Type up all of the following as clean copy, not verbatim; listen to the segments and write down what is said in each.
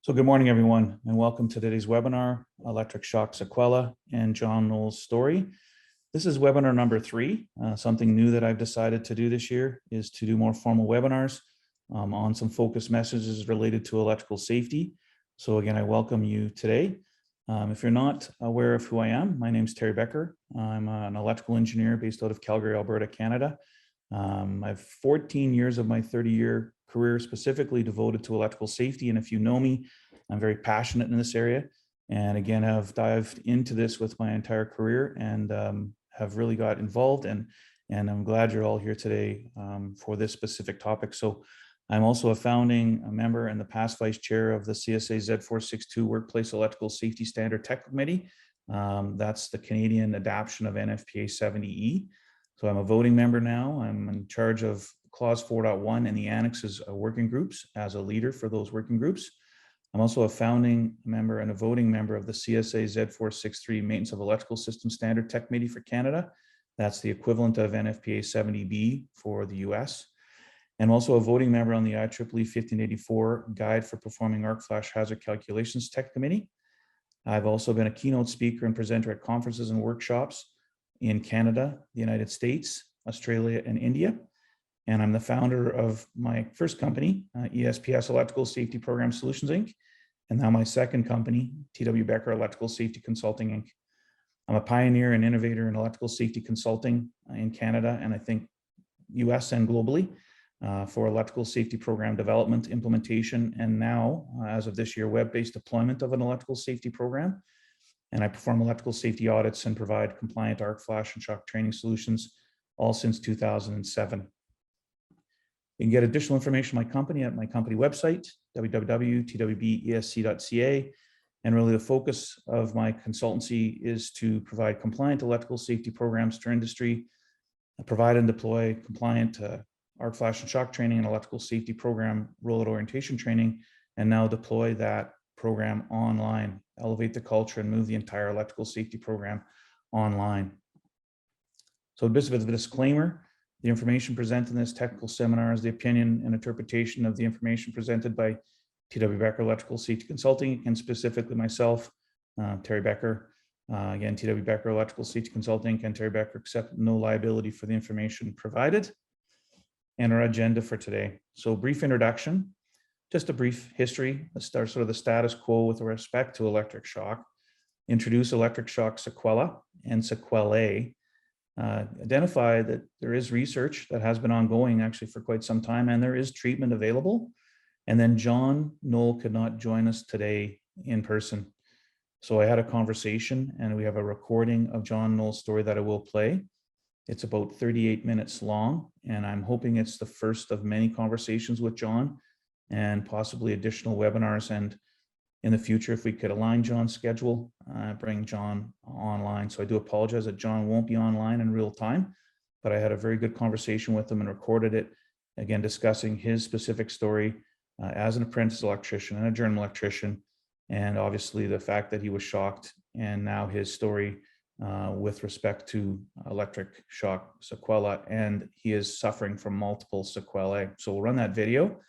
So good morning, everyone, and welcome to today's webinar, Electric Shock Sequela and John Knoll's story. This is webinar number 3. Something new that I've decided to do this year is to do more formal webinars on some focused messages related to electrical safety. So again, I welcome you today. If you're not aware of who I am, my name is Terry Becker. I'm an electrical engineer based out of Calgary, Alberta, Canada. I have 14 years of my 30-year career specifically devoted to electrical safety. And if you know me, I'm very passionate in this area. And again, I've dived into this with my entire career and have really got involved. And I'm glad you're all here today for this specific topic. So I'm also a founding member and the past vice chair of the CSA Z462 Workplace Electrical Safety Standard Tech Committee. That's the Canadian adaptation of NFPA 70E. So I'm a voting member now. I'm in charge of Clause 4.1 and the annexes working groups as a leader for those working groups. I'm also a founding member and a voting member of the CSA Z463 Maintenance of Electrical System Standard Tech Committee for Canada. That's the equivalent of NFPA 70B for the US. And also a voting member on the IEEE 1584 Guide for Performing Arc Flash Hazard Calculations Tech Committee. I've also been a keynote speaker and presenter at conferences and workshops in Canada, the United States, Australia, and India. And I'm the founder of my first company, ESPS Electrical Safety Program Solutions, Inc., and now my second company, TW Becker Electrical Safety Consulting, Inc. I'm a pioneer and innovator in electrical safety consulting in Canada, and I think US and globally for electrical safety program development, implementation, and now, as of this year, web-based deployment of an electrical safety program. And I perform electrical safety audits and provide compliant arc flash and shock training solutions, all since 2007. You can get additional information on my company at my company website, www.twbesc.ca. And really the focus of my consultancy is to provide compliant electrical safety programs to industry, provide and deploy compliant arc flash and shock training and electrical safety program rollout orientation training, and now deploy that program online, elevate the culture and move the entire electrical safety program online. So a bit of a disclaimer. The information presented in this technical seminar is the opinion and interpretation of the information presented by TW Becker Electrical Safety Consulting, and specifically myself, Terry Becker. Again, TW Becker Electrical Safety Consulting and Terry Becker accept no liability for the information provided. And our agenda for today. So brief introduction, just a brief history. Let's start sort of the status quo with respect to electric shock. Introduce Electric Shock Sequela and Sequelae. Identify that there is research that has been ongoing actually for quite some time, and there is treatment available. And then John Knoll could not join us today in person. So I had a conversation, and we have a recording of John Knoll's story that I will play. It's about 38 minutes long, and I'm hoping it's the first of many conversations with John and possibly additional webinars. And in the future, if we could align John's schedule, bring John online. So I do apologize that John won't be online in real time, but I had a very good conversation with him and recorded it, again, discussing his specific story as an apprentice electrician and a journeyman electrician, and obviously the fact that he was shocked, and now his story with respect to electric shock sequela, and he is suffering from multiple sequelae. So we'll run that video.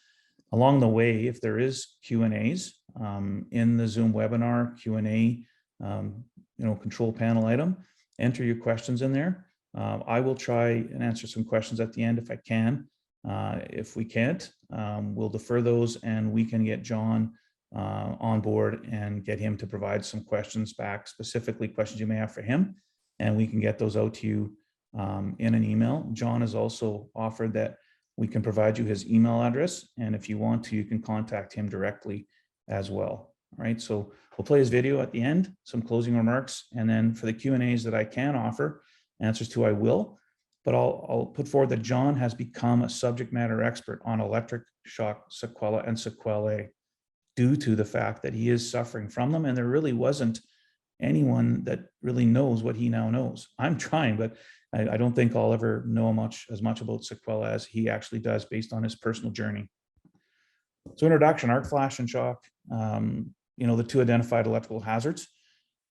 Along the way, if there is Q&As in the Zoom webinar, Q&A, control panel item, enter your questions in there. I will try and answer some questions at the end if I can. If we can't, we'll defer those, and we can get John on board and get him to provide some questions back, specifically questions you may have for him, and we can get those out to you in an email. John has also offered that we can provide you his email address, and if you want to, you can contact him directly as well. All right, so we'll play his video at the end, some closing remarks, and then for the Q&As that I can offer answers to, I will. But I'll put forward that John has become a subject matter expert on electric shock sequela and sequelae due to the fact that he is suffering from them, and there really wasn't anyone that really knows what he now knows. I'm trying, but I don't think I'll ever know as much about sequela as he actually does based on his personal journey. So introduction, arc flash and shock, the two identified electrical hazards.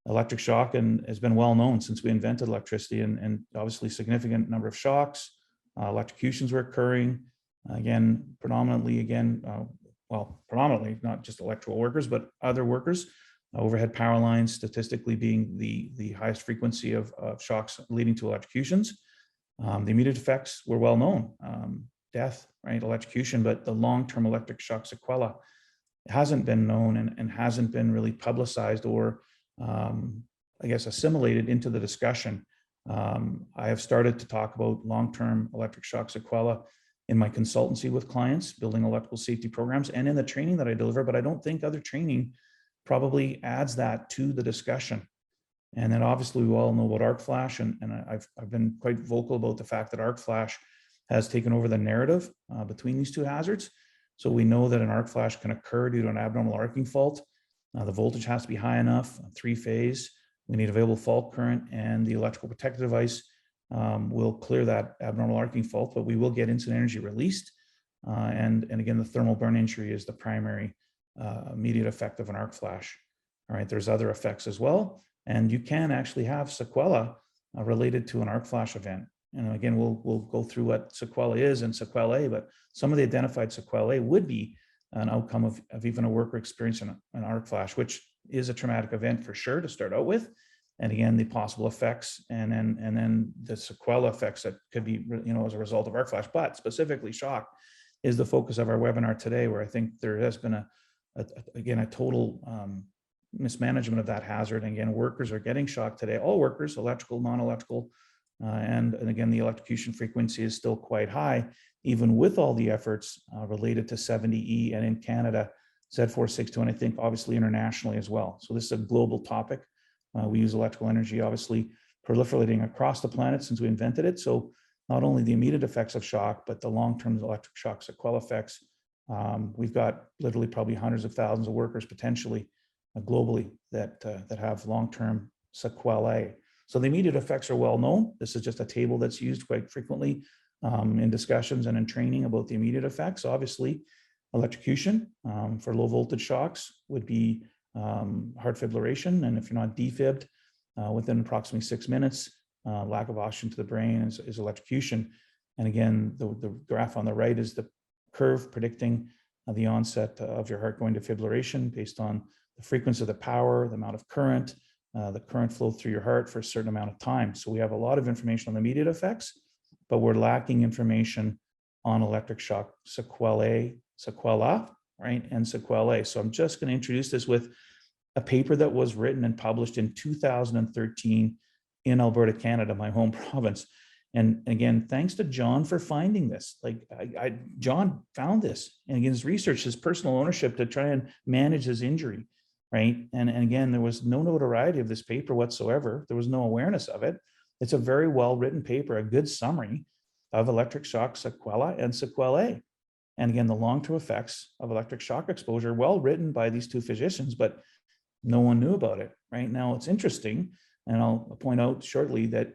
Electric shock has been well known since we invented electricity, and obviously significant number of shocks, electrocutions were occurring. Predominantly well, predominantly not just electrical workers, but other workers. Overhead power lines statistically being the highest frequency of shocks leading to electrocutions. The immediate effects were well known, death, right, electrocution, but the long-term electric shock sequela hasn't been known and hasn't been really publicized or, I guess, assimilated into the discussion. I have started to talk about long-term electric shock sequela in my consultancy with clients, building electrical safety programs, and in the training that I deliver, but I don't think other training probably adds that to the discussion. And then obviously we all know about arc flash, and I've been quite vocal about the fact that arc flash has taken over the narrative between these two hazards. So we know that an arc flash can occur due to an abnormal arcing fault. The voltage has to be high enough, three-phase. We need available fault current, and the electrical protective device will clear that abnormal arcing fault, but we will get incident energy released. And again, the thermal burn injury is the primary immediate effect of an arc flash. All right, there's other effects as well, and you can actually have sequela related to an arc flash event. And again, we'll go through what sequela is and sequelae, but some of the identified sequelae would be an outcome of even a worker experiencing an arc flash, which is a traumatic event for sure to start out with. And again, the possible effects, and then the sequela effects that could be, as a result of arc flash, but specifically shock is the focus of our webinar today, where I think there has been a total mismanagement of that hazard. And again, workers are getting shocked today, all workers, electrical, non-electrical, and again, the electrocution frequency is still quite high, even with all the efforts related to 70E and in Canada, Z462, and I think obviously internationally as well. So this is a global topic. We use electrical energy, obviously proliferating across the planet since we invented it. So not only the immediate effects of shock, but the long-term electric shock sequela effects. We've got literally probably hundreds of thousands of workers potentially globally that have long-term sequelae. So the immediate effects are well known. This is just a table that's used quite frequently in discussions and in training about the immediate effects. Obviously, electrocution for low voltage shocks would be heart fibrillation, and if you're not defibbed within approximately 6 minutes, lack of oxygen to the brain is electrocution. And again, the graph on the right is the curve predicting the onset of your heart going to fibrillation based on the frequency of the power, the amount of current, the current flow through your heart for a certain amount of time. So we have a lot of information on the immediate effects, but we're lacking information on electric shock sequela, right, and sequelae. So I'm just going to introduce this with a paper that was written and published in 2013 in Alberta, Canada, my home province. And again, thanks to John for finding this. John found this, and again, his research, his personal ownership to try and manage his injury, right? And again, there was no notoriety of this paper whatsoever. There was no awareness of it. It's a very well-written paper, a good summary of electric shock sequela and sequelae. And again, the long-term effects of electric shock exposure, well written by these two physicians, but no one knew about it. Right now, it's interesting, and I'll point out shortly that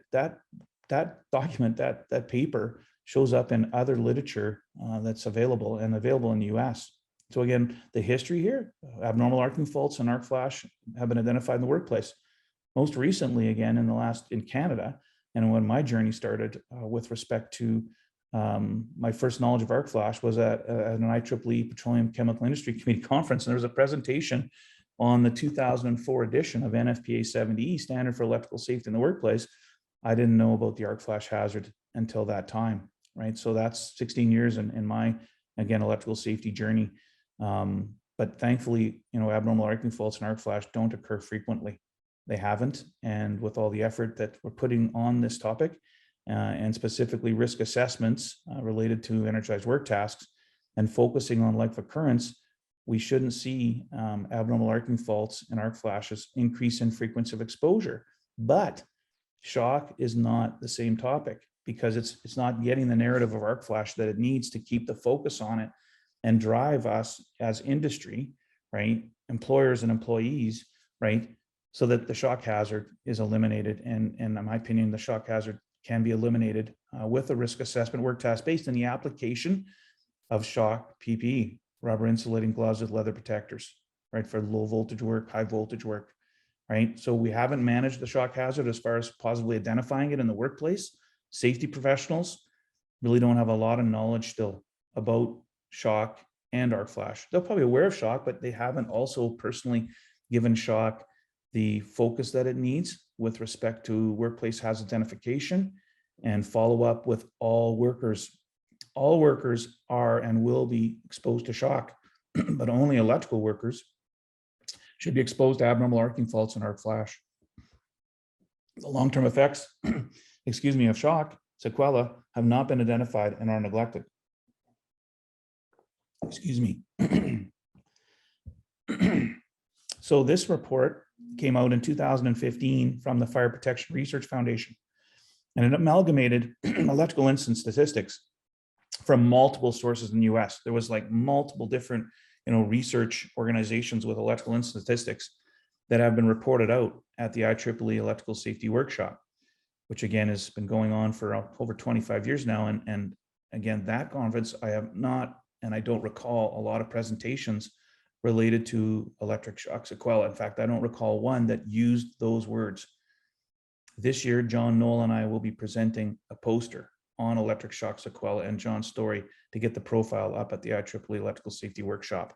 document, that paper, shows up in other literature that's available in the U.S. So again, the history here: abnormal arcing faults and arc flash have been identified in the workplace. Most recently, again, in Canada, and when my journey started with respect to my first knowledge of arc flash was at an IEEE Petroleum Chemical Industry Committee conference, and there was a presentation on the 2004 edition of NFPA 70E, Standard for Electrical Safety in the Workplace. I didn't know about the arc flash hazard until that time, right? So that's 16 years in my, again, electrical safety journey. But thankfully, abnormal arcing faults and arc flash don't occur frequently. They haven't, and with all the effort that we're putting on this topic, and specifically risk assessments related to energized work tasks and focusing on life occurrence, we shouldn't see abnormal arcing faults and arc flashes increase in frequency of exposure. But shock is not the same topic, because it's not getting the narrative of arc flash that it needs to keep the focus on it and drive us as industry, right, employers and employees, right, so that the shock hazard is eliminated. And in my opinion, the shock hazard can be eliminated with a risk assessment work task based on the application of shock PPE, rubber insulating gloves with leather protectors, right, for low voltage work, high voltage work, right? So we haven't managed the shock hazard as far as positively identifying it in the workplace. Safety professionals really don't have a lot of knowledge still about shock and arc flash. They're probably aware of shock, but they haven't also personally given shock the focus that it needs with respect to workplace hazard identification and follow up with all workers. All workers are and will be exposed to shock, but only electrical workers should be exposed to abnormal arcing faults and arc flash. The long-term effects, of shock sequela have not been identified and are neglected. So this report came out in 2015 from the Fire Protection Research Foundation, and it amalgamated electrical incident statistics from multiple sources in the US. There was like multiple different, research organizations with electrical incident statistics that have been reported out at the IEEE Electrical Safety Workshop, which again has been going on for over 25 years now. And again, that conference, I have not, and I don't recall a lot of presentations related to electric shock sequela. In fact, I don't recall one that used those words. This year, John Knoll and I will be presenting a poster on electric shock sequela and John's story to get the profile up at the IEEE Electrical Safety Workshop.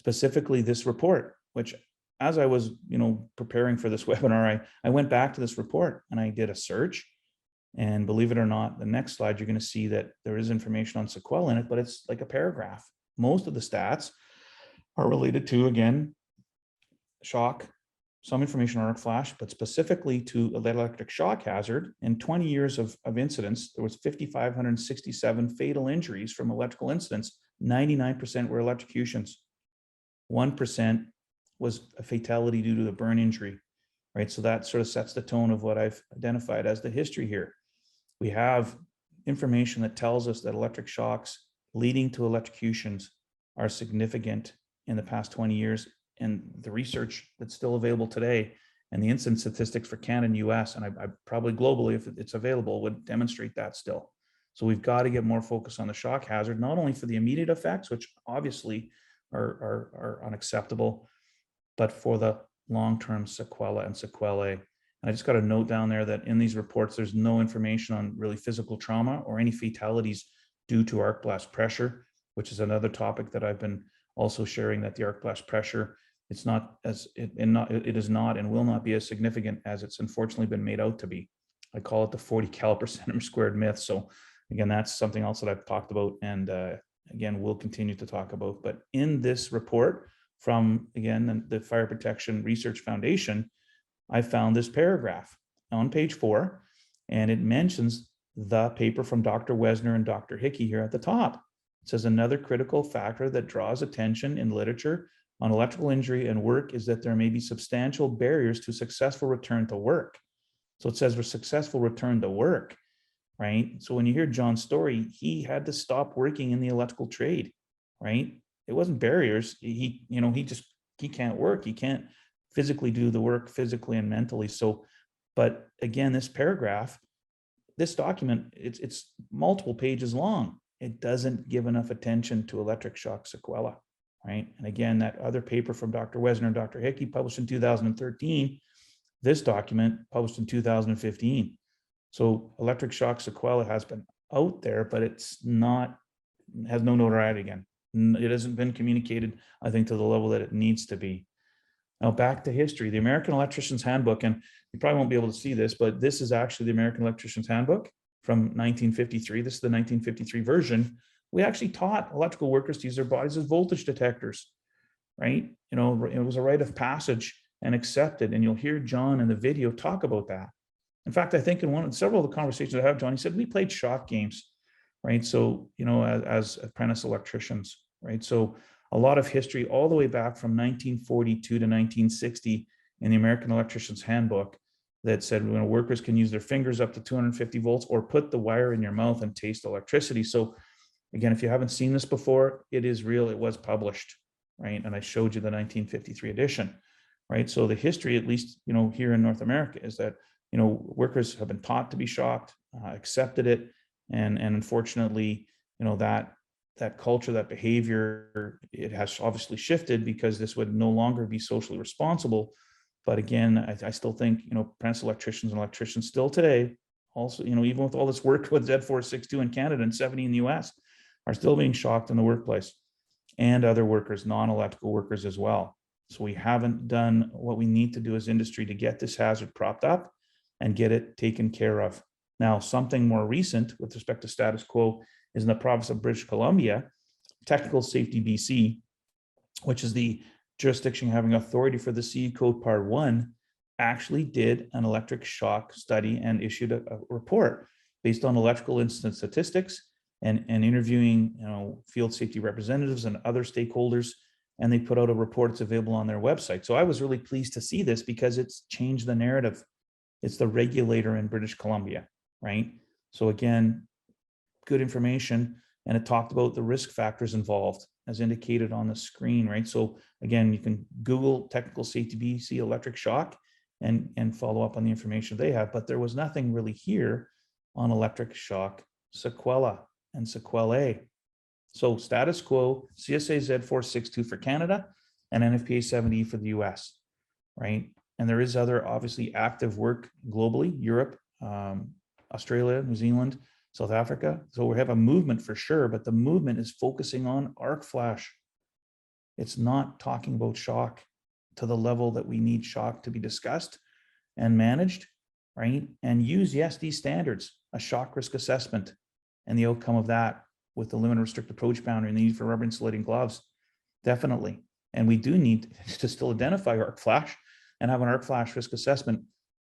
Specifically this report, which as I was, preparing for this webinar, I went back to this report and I did a search, and believe it or not, the next slide, you're going to see that there is information on sequela in it, but it's like a paragraph. Most of the stats are related to, again, shock, some information on arc flash, but specifically to electric shock hazard. In 20 years of incidents, there was 5,567 fatal injuries from electrical incidents. 99% were electrocutions. 1% was a fatality due to a burn injury, right? So that sort of sets the tone of what I've identified as the history here. We have information that tells us that electric shocks leading to electrocutions are significant in the past 20 years. And the research that's still available today and the incident statistics for Canada and US, and I probably globally, if it's available, would demonstrate that still. So we've got to get more focus on the shock hazard, not only for the immediate effects, which obviously are unacceptable, but for the long-term sequela and sequelae. And I just got a note down there that in these reports, there's no information on really physical trauma or any fatalities due to arc blast pressure, which is another topic that I've been also sharing, that the arc blast pressure, it is not and will not be as significant as it's unfortunately been made out to be. I call it the 40 cal per centimeter squared myth. So again, that's something else that I've talked about, and again, we'll continue to talk about. But in this report from, again, the Fire Protection Research Foundation, I found this paragraph on page 4, and it mentions the paper from Dr. Wesner and Dr. Hickey here at the top. It says another critical factor that draws attention in literature on electrical injury and work is that there may be substantial barriers to successful return to work. So it says for successful return to work, right? So when you hear John's story, he had to stop working in the electrical trade, right? It wasn't barriers. He can't work. He can't physically do the work physically and mentally. So, but again, this paragraph, this document, it's multiple pages long. It doesn't give enough attention to electric shock sequela, right? And again, that other paper from Dr. Wesner and Dr. Hickey published in 2013, this document published in 2015. So electric shock sequela has been out there, but has no notoriety again. It hasn't been communicated, I think, to the level that it needs to be. Now back to history, the American Electricians Handbook, and you probably won't be able to see this, but this is actually the American Electricians Handbook from 1953. This is the 1953 version. We actually taught electrical workers to use their bodies as voltage detectors, right? It was a rite of passage and accepted. And you'll hear John in the video talk about that. In fact, I think in several of the conversations I have, John, he said, we played shock games, right? So, as apprentice electricians, right? So a lot of history all the way back from 1942 to 1960 in the American Electricians Handbook that said workers can use their fingers up to 250 volts or put the wire in your mouth and taste electricity. So again, if you haven't seen this before, it is real. It was published, right? And I showed you the 1953 edition, right? So the history, at least, here in North America, is that, workers have been taught to be shocked, accepted it. And unfortunately, that culture, that behavior, it has obviously shifted because this would no longer be socially responsible. But again, I still think, apprentice electricians and electricians still today, also, even with all this work with Z462 in Canada and 70 in the US, are still being shocked in the workplace. and other workers, non-electrical workers as well. So we haven't done what we need to do as industry to get this hazard propped up and get it taken care of. Now, something more recent with respect to status quo is in the province of British Columbia, Technical Safety BC, which is the jurisdiction having authority for the CE Code Part 1, actually did an electric shock study and issued a report based on electrical incident statistics and interviewing field safety representatives and other stakeholders, and they put out a report. It's available on their website. So I was really pleased to see this because it's changed the narrative. It's the regulator in British Columbia, right? So again, good information, and it talked about the risk factors involved as indicated on the screen, right? So again, you can Google Technical Safety BC electric shock and follow up on the information they have, but there was nothing really here on electric shock sequela and sequelae. So status quo, CSA Z462 for Canada and NFPA 70 for the US, right? And there is other obviously active work globally, Europe, Australia, New Zealand, South Africa. So we have a movement for sure, but the movement is focusing on arc flash. It's not talking about shock to the level that we need shock to be discussed and managed, right? And use, yes, these standards, a shock risk assessment and the outcome of that with the limit restrict approach boundary and the need for rubber insulating gloves, definitely. And we do need to still identify arc flash and have an arc flash risk assessment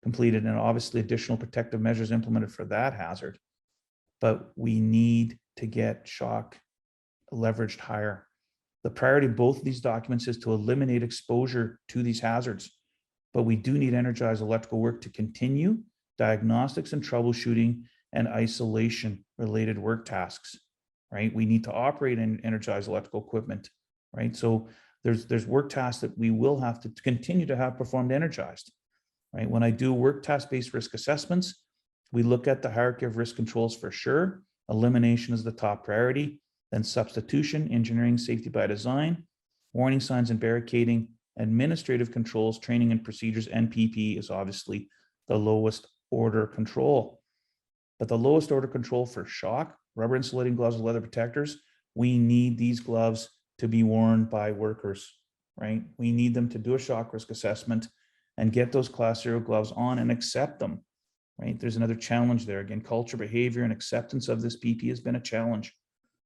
completed and obviously additional protective measures implemented for that hazard. But we need to get shock leveraged higher. The priority of both of these documents is to eliminate exposure to these hazards, but we do need energized electrical work to continue diagnostics and troubleshooting and isolation related work tasks, right? We need to operate and energize electrical equipment, right? So there's work tasks that we will have to continue to have performed energized, right? When I do work task-based risk assessments, we look at the hierarchy of risk controls for sure. Elimination is the top priority, then substitution, engineering, safety by design, warning signs and barricading, administrative controls, training and procedures, and PPE is obviously the lowest order control. But the lowest order control for shock, rubber insulating gloves with leather protectors, we need these gloves to be worn by workers, right? We need them to do a shock risk assessment and get those class 0 gloves on and accept them, right? There's another challenge there. Again, culture, behavior, and acceptance of this PP has been a challenge.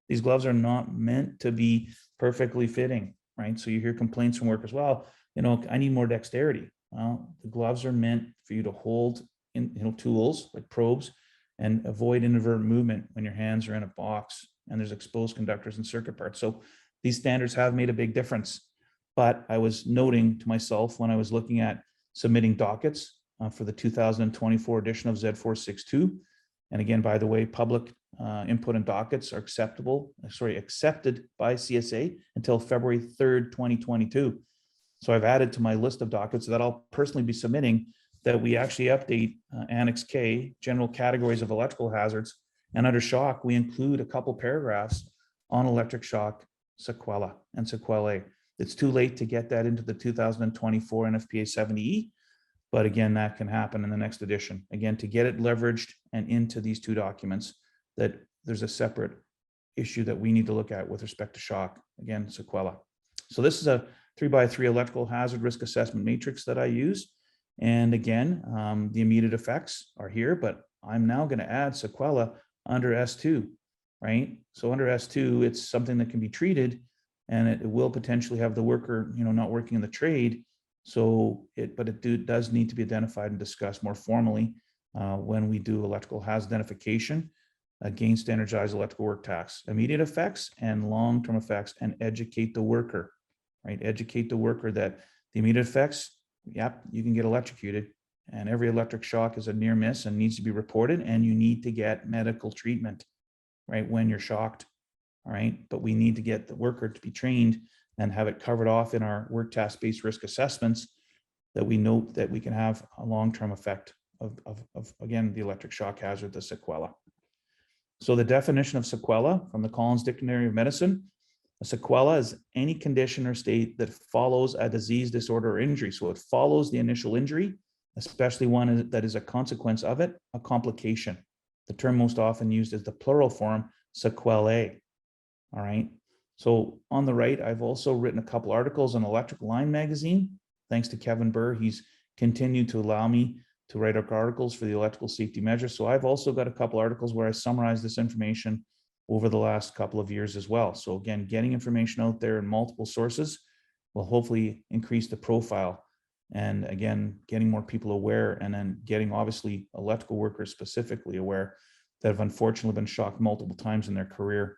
These gloves are not meant to be perfectly fitting, right? So you hear complaints from workers, well, I need more dexterity. Well, the gloves are meant for you to hold in, tools like probes and avoid inadvertent movement when your hands are in a box and there's exposed conductors and circuit parts. So these standards have made a big difference. But I was noting to myself when I was looking at submitting dockets for the 2024 edition of Z462. And again, by the way, public input and dockets are accepted by CSA until February 3rd, 2022. So I've added to my list of dockets that I'll personally be submitting that we actually update Annex K, general categories of electrical hazards. And under shock, we include a couple paragraphs on electric shock sequela and sequelae. It's too late to get that into the 2024 NFPA 70E, but again, that can happen in the next edition. Again, to get it leveraged and into these two documents, that there's a separate issue that we need to look at with respect to shock, again, sequela. So this is a 3x3 electrical hazard risk assessment matrix that I use. And again, the immediate effects are here, but I'm now going to add sequela under S2, right? So under S2, it's something that can be treated and it will potentially have the worker, not working in the trade. So it does need to be identified and discussed more formally when we do electrical hazard identification against energized electrical work tasks, immediate effects and long-term effects, and educate the worker, right? Educate the worker that the immediate effects, yep, you can get electrocuted, and every electric shock is a near miss and needs to be reported, and you need to get medical treatment, right, when you're shocked, all right? But we need to get the worker to be trained and have it covered off in our work task-based risk assessments that we note that we can have a long-term effect of again, the electric shock hazard, the sequela. So the definition of sequela from the Collins Dictionary of Medicine, a sequela is any condition or state that follows a disease, disorder, or injury. So it follows the initial injury, especially one that is a consequence of it, a complication. The term most often used is the plural form, sequelae, all right? So on the right, I've also written a couple articles on Electric Line magazine. Thanks to Kevin Burr, he's continued to allow me to write articles for the electrical safety measure. So I've also got a couple articles where I summarize this information over the last couple of years as well. So again, getting information out there in multiple sources will hopefully increase the profile. And again, getting more people aware, and then getting obviously electrical workers specifically aware that have unfortunately been shocked multiple times in their career.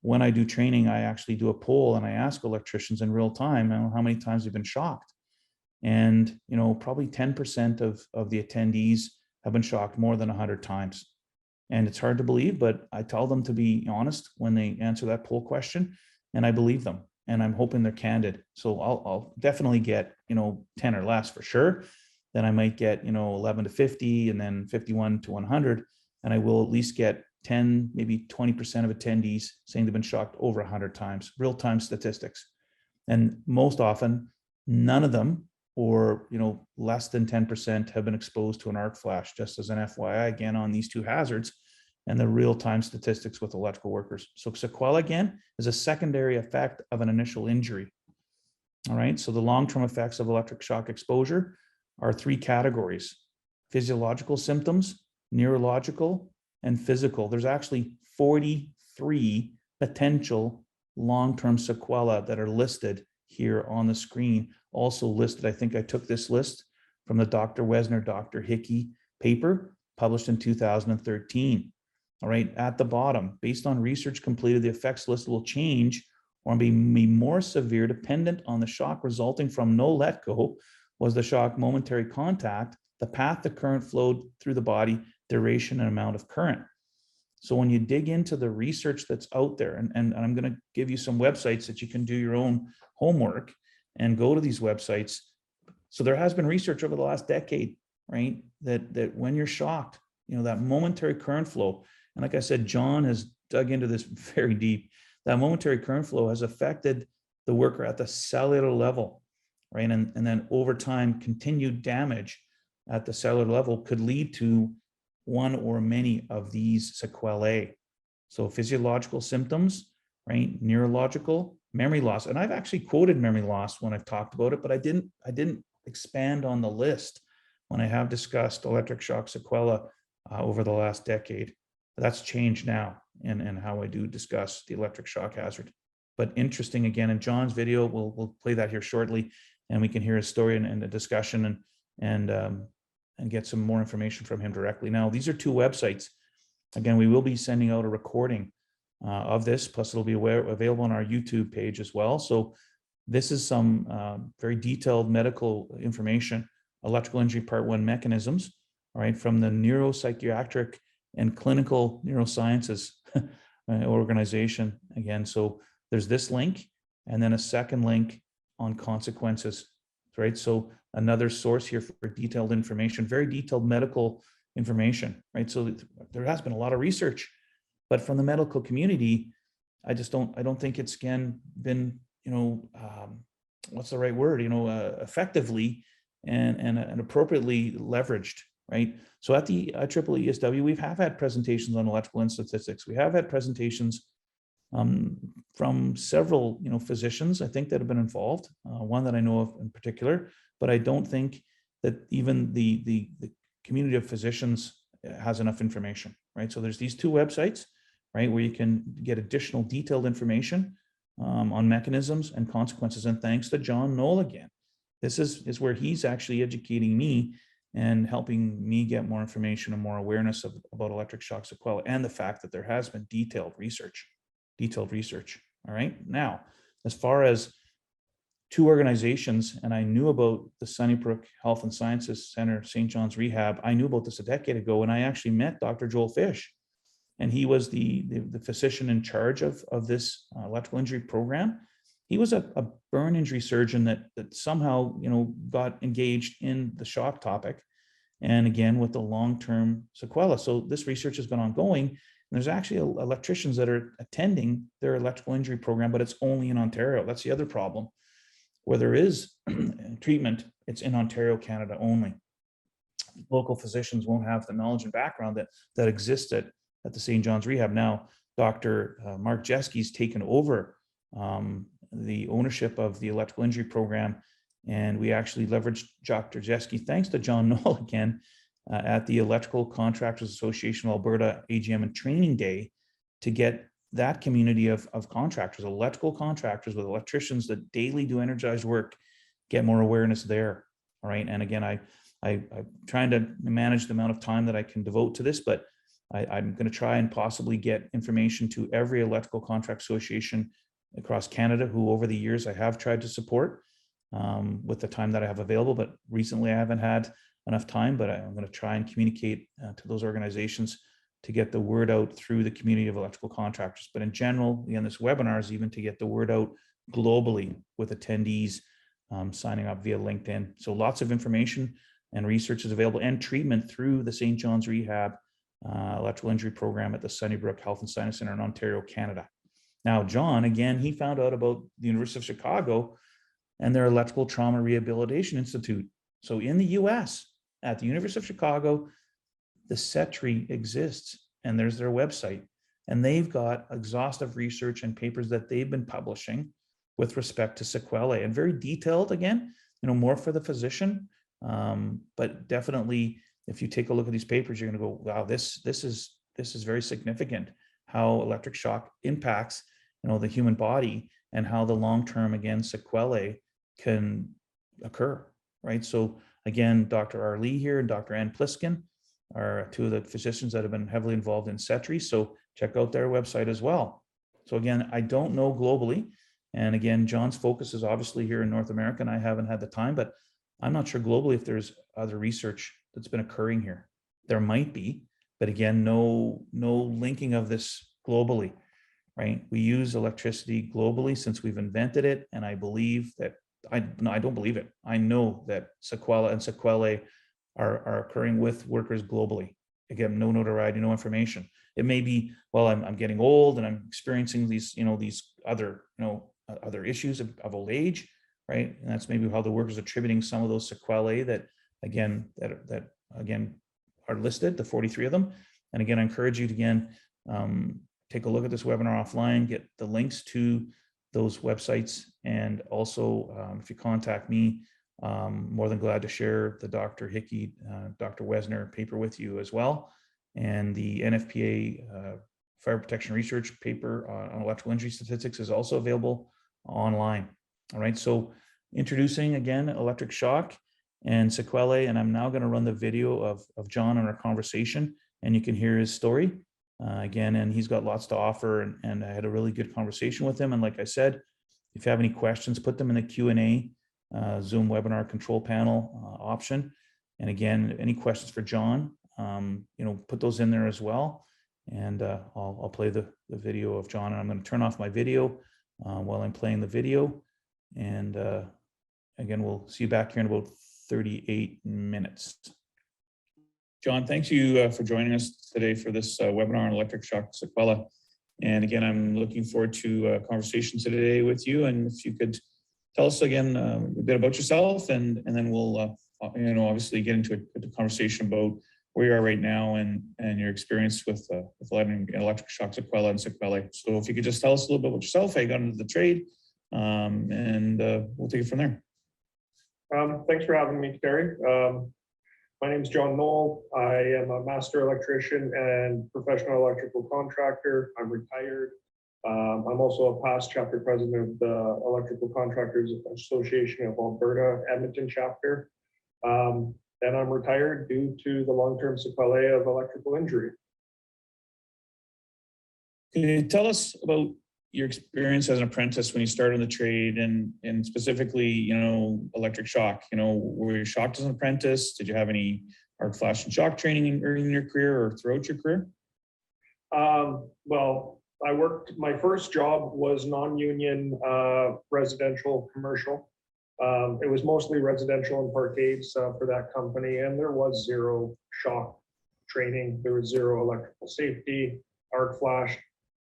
When I do training, I actually do a poll and I ask electricians in real time how many times they've been shocked. And, probably 10% of the attendees have been shocked more than 100 times. And it's hard to believe, but I tell them to be honest when they answer that poll question, and I believe them. And I'm hoping they're candid. So I'll definitely get, 10 or less for sure. Then I might get, 11 to 50 and then 51 to 100. And I will at least get 10, maybe 20% of attendees saying they've been shocked over 100 times, real-time statistics. And most often, none of them, or less than 10%, have been exposed to an arc flash, just as an FYI, again, on these two hazards and the real-time statistics with electrical workers. So sequela, again, is a secondary effect of an initial injury. All right, so the long-term effects of electric shock exposure are three categories: physiological symptoms, neurological, and physical. There's actually 43 potential long-term sequelae that are listed here on the screen. Also listed, I think I took this list from the Dr. Wesner, Dr. Hickey paper published in 2013. All right, at the bottom, based on research completed, the effects list will change or be more severe dependent on the shock resulting from no let go. Was the shock momentary contact, the path the current flowed through the body, duration and amount of current? So when you dig into the research that's out there, and I'm going to give you some websites that you can do your own homework and go to these websites. So there has been research over the last decade, right, that when you're shocked, that momentary current flow, and like I said, John has dug into this very deep, that momentary current flow has affected the worker at the cellular level, right? And then over time, continued damage at the cellular level could lead to one or many of these sequelae. So physiological symptoms, right? Neurological, memory loss. And I've actually quoted memory loss when I've talked about it, but I didn't expand on the list when I have discussed electric shock sequela over the last decade. That's changed now in how I do discuss the electric shock hazard. But interesting, again, in John's video, we'll play that here shortly, and we can hear his story and a discussion and get some more information from him directly. Now, these are two websites. Again, we will be sending out a recording of this, plus it'll be available on our YouTube page as well. So this is some very detailed medical information, electrical injury part 1 mechanisms, all right, from the Neuropsychiatric and Clinical Neurosciences organization. Again, so there's this link and then a second link on consequences, right? So another source here for detailed information, very detailed medical information, right? So there has been a lot of research, but from the medical community, I don't think it's been, what's the right word, effectively and appropriately leveraged, right? So at the IEEE ESW, we have had presentations on electrical and statistics. We have had presentations from several, physicians, I think, that have been involved. One that I know of in particular, but I don't think that even the community of physicians has enough information, right? So there's these two websites, right, where you can get additional detailed information on mechanisms and consequences. And thanks to John Knoll again, this is where he's actually educating me and helping me get more information and more awareness about electric shock sequela and the fact that there has been detailed research. All right. Now, as far as two organizations, and I knew about the Sunnybrook Health and Sciences Center, St. John's Rehab. I knew about this a decade ago, and I actually met Dr. Joel Fish, and he was the physician in charge of this electrical injury program. He was a burn injury surgeon that somehow, got engaged in the shock topic, and again with the long-term sequela. So this research has been ongoing, and there's actually electricians that are attending their electrical injury program, but it's only in Ontario. That's the other problem. Where there is treatment, it's in Ontario, Canada only. Local physicians won't have the knowledge and background that exists at the St. John's Rehab. Now, Dr. Mark Jeski's taken over the ownership of the electrical injury program. And we actually leveraged Dr. Jeske, thanks to John Knoll again, at the Electrical Contractors Association of Alberta AGM and Training Day to get that community of contractors, electrical contractors with electricians that daily do energized work, get more awareness there. All right. And again, I'm trying to manage the amount of time that I can devote to this, but I'm going to try and possibly get information to every electrical contract association across Canada, who over the years I have tried to support with the time that I have available, but recently I haven't had enough time, but I'm going to try and communicate to those organizations to get the word out through the community of electrical contractors. But in general, again, this webinar is even to get the word out globally with attendees signing up via LinkedIn. So lots of information and research is available, and treatment through the St. John's Rehab electrical injury program at the Sunnybrook Health and Science Center in Ontario, Canada. Now, John, again, he found out about the University of Chicago and their Electrical Trauma Rehabilitation Institute. So in the US, at the University of Chicago, the CETRI exists, and there's their website. And they've got exhaustive research and papers that they've been publishing with respect to sequelae, and very detailed, again, more for the physician. But definitely, if you take a look at these papers, you're going to go, wow, this is very significant, how electric shock impacts, the human body, and how the long-term, again, sequelae can occur, right? So again, Dr. R. Lee here and Dr. Ann Pliskin are two of the physicians that have been heavily involved in CETRI. So check out their website as well. So again, I don't know globally. And again, John's focus is obviously here in North America, and I haven't had the time, but I'm not sure globally if there's other research that's been occurring here. There might be, but again, no linking of this globally, right? We use electricity globally since we've invented it. And I believe that, I don't believe it. I know that sequela and sequelae are occurring with workers globally. Again, no notoriety, no information. It may be, well, I'm getting old and I'm experiencing these, these other, other issues of old age, right? And that's maybe how the workers are attributing some of those sequelae that again are listed, the 43 of them. And again, I encourage you to take a look at this webinar offline, get the links to those websites, and also if you contact me, more than glad to share the Dr. Hickey, Dr. Wesner paper with you as well, and the NFPA fire protection research paper on electrical injury statistics is also available online. All right, so introducing again electric shock and sequelae, and I'm now going to run the video of John and our conversation, and you can hear his story again, and he's got lots to offer, and I had a really good conversation with him. And like I said, if you have any questions, put them in the Q&A Zoom webinar control panel option. And again, any questions for John, put those in there as well. And I'll play the video of John, and I'm going to turn off my video while I'm playing the video. And again, we'll see you back here in about 38 minutes. John, thanks you for joining us today for this webinar on electric shock sequela. And again, I'm looking forward to a conversation today with you. And if you could tell us again a bit about yourself, and then we'll obviously get into a conversation about where you are right now and your experience with electric shock sequela and sequelae. So if you could just tell us a little bit about yourself, how you got into the trade, and we'll take it from there. Thanks for having me, Terry. My name is John Knoll. I am a master electrician and professional electrical contractor. I'm retired. I'm also a past chapter president of the Electrical Contractors Association of Alberta, Edmonton chapter. And I'm retired due to the long-term sequelae of electrical injury. Can you tell us about your experience as an apprentice when you started in the trade, and specifically, electric shock? Were you shocked as an apprentice? Did you have any arc flash and shock training early in your career or throughout your career? Well, my first job was non-union residential commercial. It was mostly residential and parkades for that company, and there was zero shock training. There was zero electrical safety, arc flash.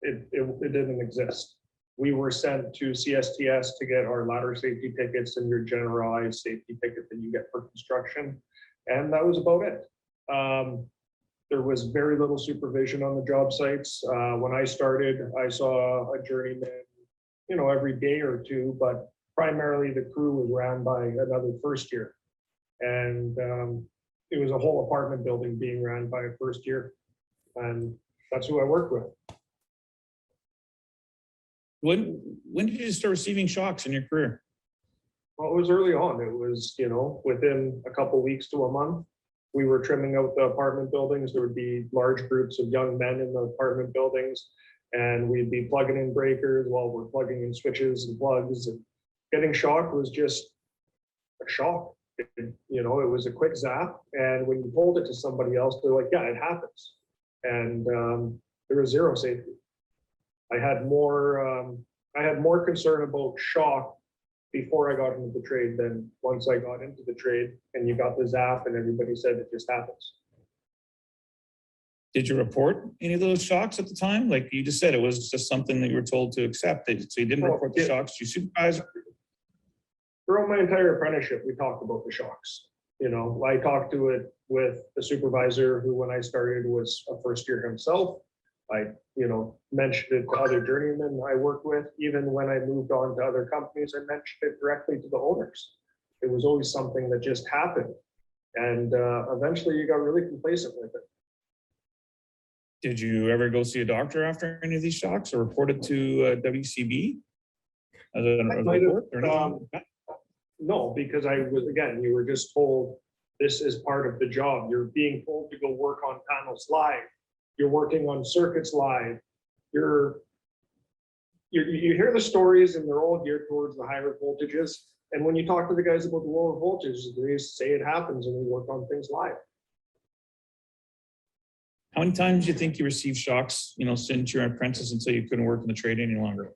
It didn't exist. We were sent to CSTS to get our ladder safety tickets and your generalized safety ticket that you get for construction. And that was about it. There was very little supervision on the job sites. When I started, I saw a journeyman every day or two, but primarily the crew was ran by another first year. And it was a whole apartment building being ran by a first year. And that's who I worked with. When did you start receiving shocks in your career? Well, it was early on. It was, within a couple weeks to a month. We were trimming out the apartment buildings. There would be large groups of young men in the apartment buildings, and we'd be plugging in breakers while we're plugging in switches and plugs. And getting shocked was just a shock. It was a quick zap. And when you told it to somebody else, they're like, yeah, it happens. And there was zero safety. I had more concern about shock before I got into the trade than once I got into the trade, and you got the zap and everybody said it just happens. Did you report any of those shocks at the time? Like you just said, it was just something that you were told to accept. So you didn't report the shocks to your supervisor? Throughout my entire apprenticeship, we talked about the shocks. I talked to it with the supervisor who, when I started, was a first year himself. I, mentioned it to other journeymen I worked with. Even when I moved on to other companies, I mentioned it directly to the owners. It was always something that just happened. And eventually you got really complacent with it. Did you ever go see a doctor after any of these shocks or report it to WCB? No, because you were just told this is part of the job. You're being told to go work on panels live. You're working on circuits live. You hear the stories and they're all geared towards the higher voltages. And when you talk to the guys about the lower voltages, they say it happens and we work on things live. How many times do you think you received shocks, since you're an apprentice until you couldn't work in the trade any longer?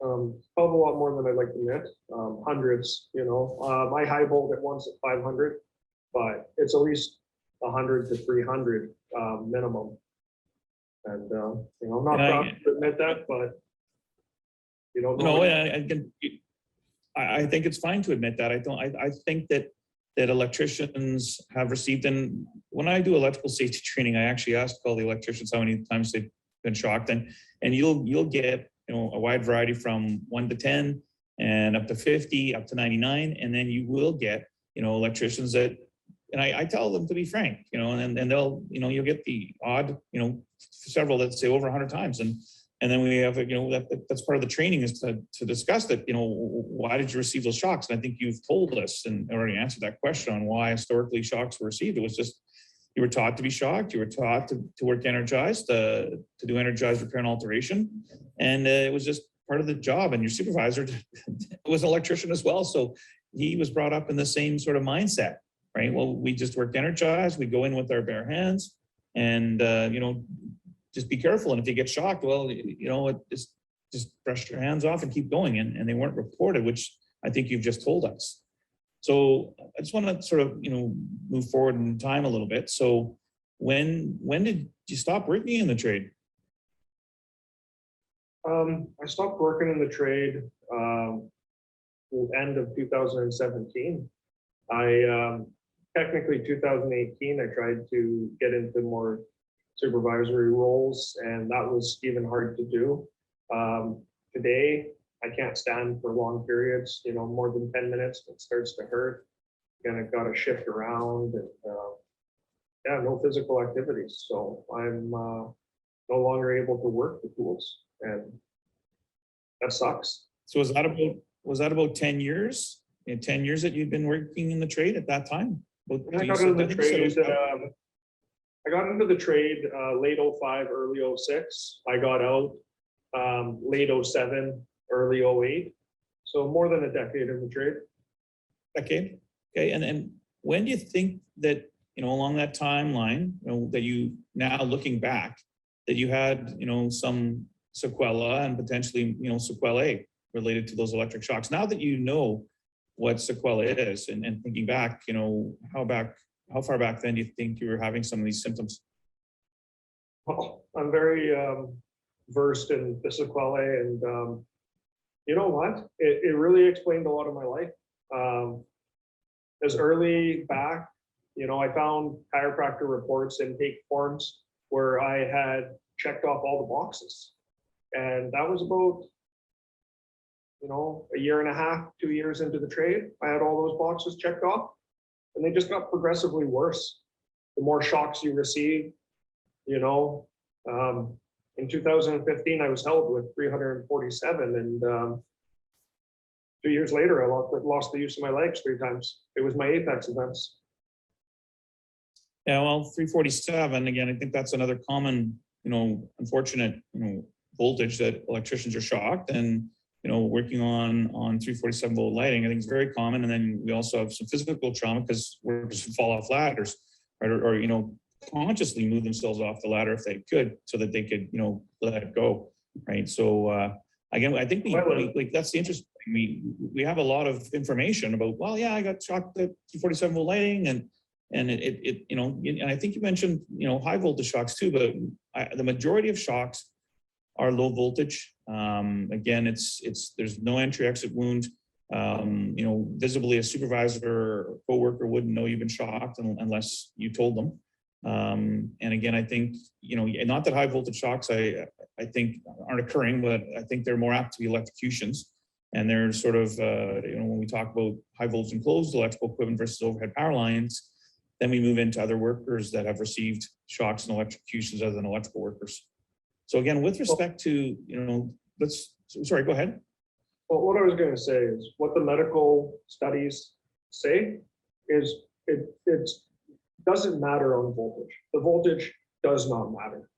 Probably a lot more than I'd like to admit. Hundreds, my high volt at once at 500, but it's at least 100 to 300 minimum. And I'm not proud to admit that, but you don't know. No, I think it's fine to admit that. I think that electricians have received, and when I do electrical safety training, I actually ask all the electricians how many times they've been shocked, and you'll get a wide variety from 1 to 10 and up to 50, up to 99, and then you will get electricians that, and I tell them to be frank, and they'll you'll get the odd several that say over 100 times, and then we have that's part of the training is to discuss that, why did you receive those shocks? And I think you've told us and already answered that question on why historically shocks were received. It was just you were taught to be shocked, you were taught to work energized, to do energized repair and alteration, and it was just part of the job. And your supervisor was an electrician as well, so he was brought up in the same sort of mindset, right? Well, we just worked energized, we go in with our bare hands, and just be careful. And if you get shocked, well, just brush your hands off and keep going. And they weren't reported, which I think you've just told us. So I just want to sort of, move forward in time a little bit. So when did you stop working in the trade? I stopped working in the trade end of 2017. Technically 2018, I tried to get into more supervisory roles, and that was even hard to do. Today, I can't stand for long periods, more than 10 minutes, it starts to hurt. And I've got to shift around and no physical activities. So I'm no longer able to work the tools, and that sucks. So was that about 10 years? In 10 years that you've been working in the trade at that time? I got into the trade late 05, early 06. I got out late 07, early 08. So more than a decade in the trade. Decade. Okay. And when do you think that, along that timeline, that you now looking back, that you had, some sequela and potentially, sequelae related to those electric shocks? Now that you know what sequela is and thinking back, how far back then do you think you were having some of these symptoms? Well, I'm very versed in the sequelae, and you know what? It really explained a lot of my life. As early back, I found chiropractor reports, intake forms where I had checked off all the boxes. And that was about you know, a year and a half, 2 years into the trade, I had all those boxes checked off, and they just got progressively worse. The more shocks you receive, you know, in 2015, I was held with 347, and 2 years later, I lost the use of my legs 3 times. It was my apex events. Yeah, well, 347, again, I think that's another common, you know, unfortunate, you know, voltage that electricians are shocked, and, you know, working on 347 volt lighting, I think it's very common. And then we also have some physical trauma because workers fall off ladders, right? Or, you know, consciously move themselves off the ladder if they could, so that they could, you know, let it go, right? So again, I think we like, that's the interesting thing. We have a lot of information about, well, yeah, I got shocked at 247 volt lighting, and it you know, and I think you mentioned, you know, high voltage shocks too, but the majority of shocks are low voltage. Again, there's no entry exit wound. You know, visibly a supervisor or coworker wouldn't know you've been shocked unless you told them. And again, I think, you know, not that high voltage shocks I think aren't occurring, but I think they're more apt to be electrocutions. And they're sort of, you know, when we talk about high voltage enclosed electrical equipment versus overhead power lines, then we move into other workers that have received shocks and electrocutions other than electrical workers. So again, with respect to, you know, sorry, go ahead. Well, what I was going to say is what the medical studies say is it doesn't matter on voltage. The voltage does not matter.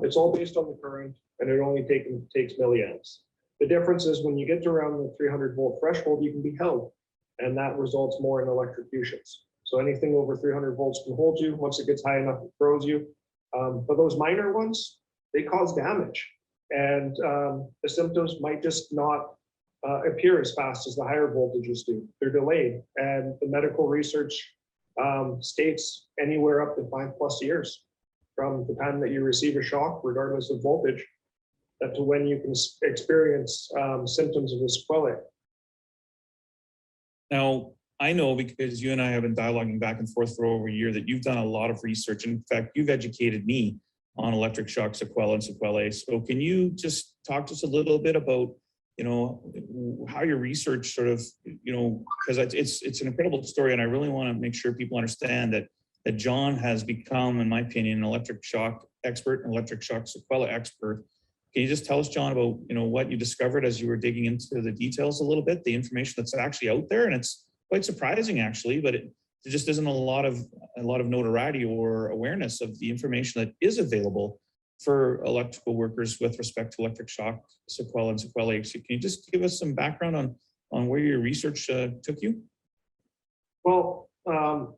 It's all based on the current, and it only takes milliamps. The difference is when you get to around the 300 volt threshold, you can be held, and that results more in electrocutions. So anything over 300 volts can hold you. Once it gets high enough, it throws you. But those minor ones, they cause damage, and the symptoms might just not appear as fast as the higher voltages do. They're delayed, and the medical research states anywhere up to 5+ years from the time that you receive a shock, regardless of voltage, to when you can experience symptoms of the sequelae. Now, I know, because you and I have been dialoguing back and forth for over a year, that you've done a lot of research. In fact, you've educated me on electric shock sequela and sequelae. So can you just talk to us a little bit about, you know, how your research sort of, you know, because it's an incredible story, and I really want to make sure people understand that John has become, in my opinion, an electric shock expert, an electric shock sequela expert. Can you just tell us, John, about, you know, what you discovered as you were digging into the details a little bit, the information that's actually out there? And it's quite surprising, actually, but there just isn't a lot of notoriety or awareness of the information that is available for electrical workers with respect to electric shock sequela and sequelae. So can you just give us some background on where your research took you? Well, I'm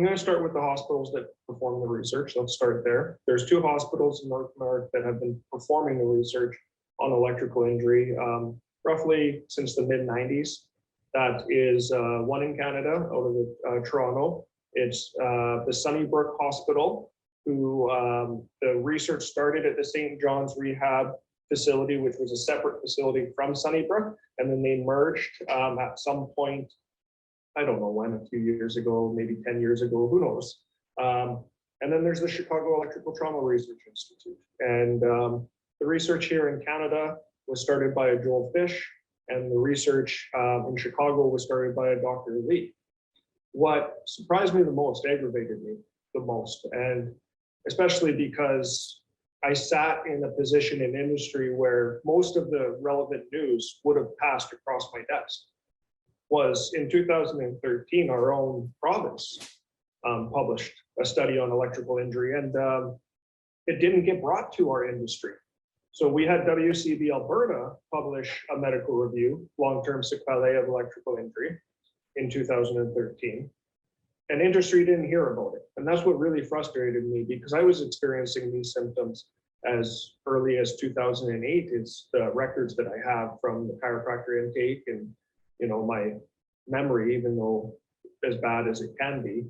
going to start with the hospitals that perform the research. Let's start there. There's 2 hospitals in North America that have been performing the research on electrical injury roughly since the mid-90s. That is one in Canada, out of Toronto. It's the Sunnybrook Hospital, who the research started at the St. John's Rehab facility, which was a separate facility from Sunnybrook, and then they merged at some point, I don't know when, a few years ago, maybe 10 years ago, who knows. And then there's the Chicago Electrical Trauma Research Institute. And the research here in Canada was started by a Joel Fish, and the research in Chicago was started by a Dr. Lee. What surprised me the most, aggravated me the most, and especially because I sat in a position in industry where most of the relevant news would have passed across my desk, was in 2013, our own province published a study on electrical injury, and it didn't get brought to our industry. So we had WCB Alberta publish a medical review, long-term sequelae of electrical injury, in 2013. And industry didn't hear about it. And that's what really frustrated me, because I was experiencing these symptoms as early as 2008. It's the records that I have from the chiropractor intake and, you know, my memory, even though as bad as it can be.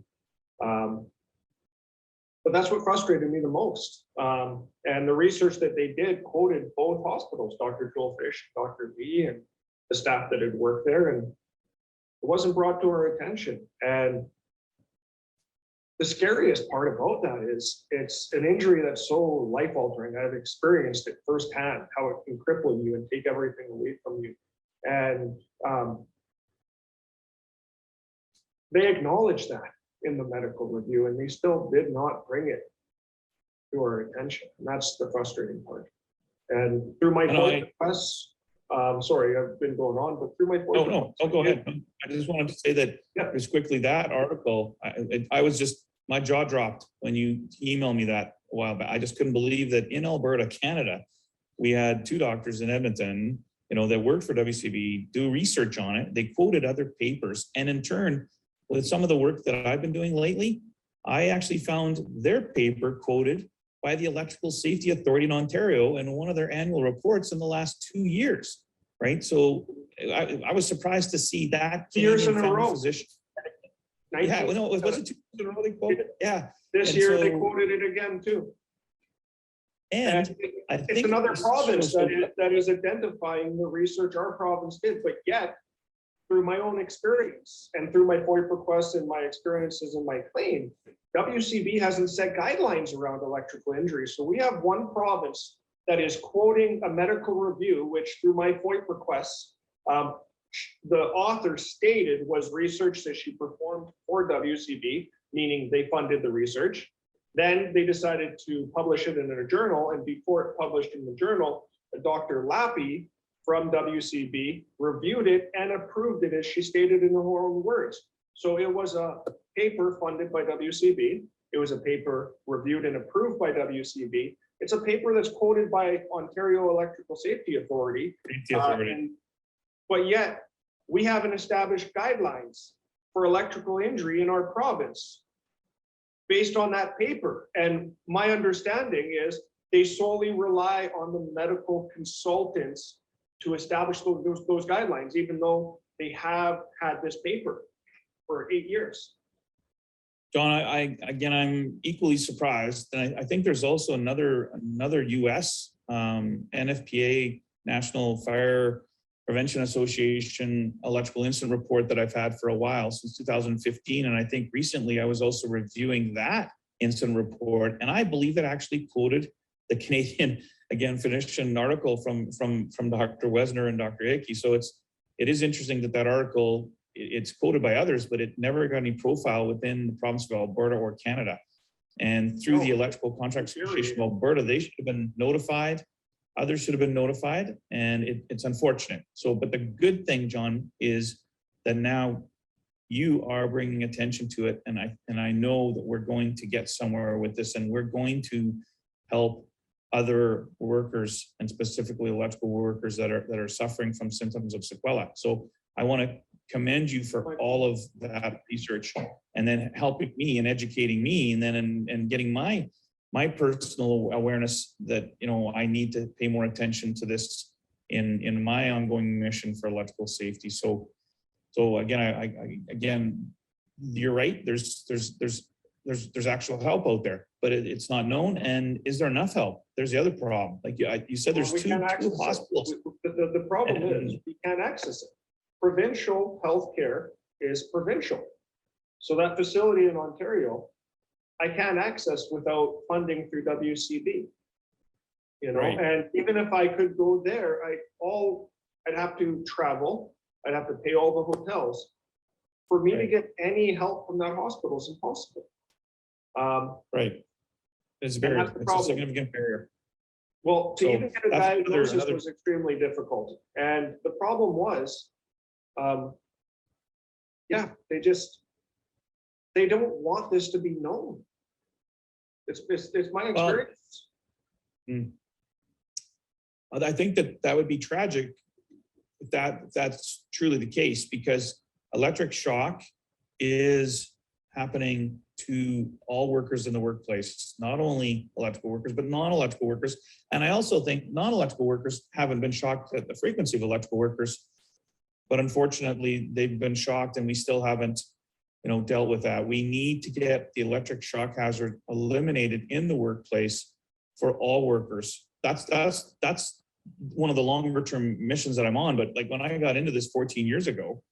But that's what frustrated me the most. And the research that they did quoted both hospitals, Dr. Joel Fish, Dr. Lee, and the staff that had worked there, and it wasn't brought to our attention. And the scariest part about that is it's an injury that's so life altering. I've experienced it firsthand, how it can cripple you and take everything away from you. And they acknowledged that in the medical review, and they still did not bring it to our attention. And that's the frustrating part. And through my requests, sorry, I've been going on, but through my no, go ahead. I just wanted to say that just quickly, that article, I was just, my jaw dropped when you emailed me that a while back. I just couldn't believe that in Alberta, Canada, we had 2 doctors in Edmonton, that worked for WCB, do research on it. They quoted other papers. And in turn, with some of the work that I've been doing lately, I actually found their paper quoted by the Electrical Safety Authority in Ontario in one of their annual reports in the last 2 years, right? So I was surprised to see that. 2 years in a row. Physician. Yeah, well, no, was it 2 years in a row they quoted? Yeah. This year they quoted it again too. And it's another province that is identifying the research our province did, but yet through my own experience and through my FOIP requests and my experiences in my claim, WCB hasn't set guidelines around electrical injuries. So we have one province that is quoting a medical review, which through my FOIP requests, the author stated was research that she performed for WCB, meaning they funded the research. Then they decided to publish it in a journal, and before it published in the journal, Dr. Lappy from WCB reviewed it and approved it, as she stated in her own words. So it was a paper funded by WCB. It was a paper reviewed and approved by WCB. It's a paper that's quoted by Ontario Electrical Safety Authority. But yet we haven't established guidelines for electrical injury in our province based on that paper. And my understanding is they solely rely on the medical consultants to establish those guidelines, even though they have had this paper for 8 years. John, I'm equally surprised. And I think there's also another US NFPA, National Fire Prevention Association electrical incident report that I've had for a while, since 2015. And I think recently I was also reviewing that incident report. And I believe it actually quoted the Canadian, again, physician article from Dr. Wesner and Dr. Hickey. So it is interesting that article, it's quoted by others, but it never got any profile within the province of Alberta or Canada. And through the Electrical Contractors Association of Alberta, they should have been notified. Others should have been notified, and it's unfortunate. So, but the good thing, John, is that now you are bringing attention to it, and I know that we're going to get somewhere with this, and we're going to help other workers, and specifically electrical workers that are suffering from symptoms of sequela. So I want to commend you for all of that research, and then helping me and educating me, and then and getting my personal awareness that I need to pay more attention to this in my ongoing mission for electrical safety. So again, again, you're right. There's actual help out there, but it's not known. And is there enough help? There's the other problem. Like you said, there's two hospitals. The problem is we can't access it. Provincial healthcare is provincial. So that facility in Ontario, I can't access without funding through WCB. Right. And even if I could go there, I'd have to travel. I'd have to pay all the hotels. For me to get any help from that hospital is impossible. Right. It's a significant barrier. Well, to even get a diagnosis was extremely difficult. And the problem was, they don't want this to be known. It's my experience. I think that would be tragic if that's truly the case, because electric shock is happening to all workers in the workplace, not only electrical workers, but non-electrical workers. And I also think non-electrical workers haven't been shocked at the frequency of electrical workers, but unfortunately they've been shocked, and we still haven't dealt with that. We need to get the electric shock hazard eliminated in the workplace for all workers. That's one of the longer term missions that I'm on. But like when I got into this 14 years ago,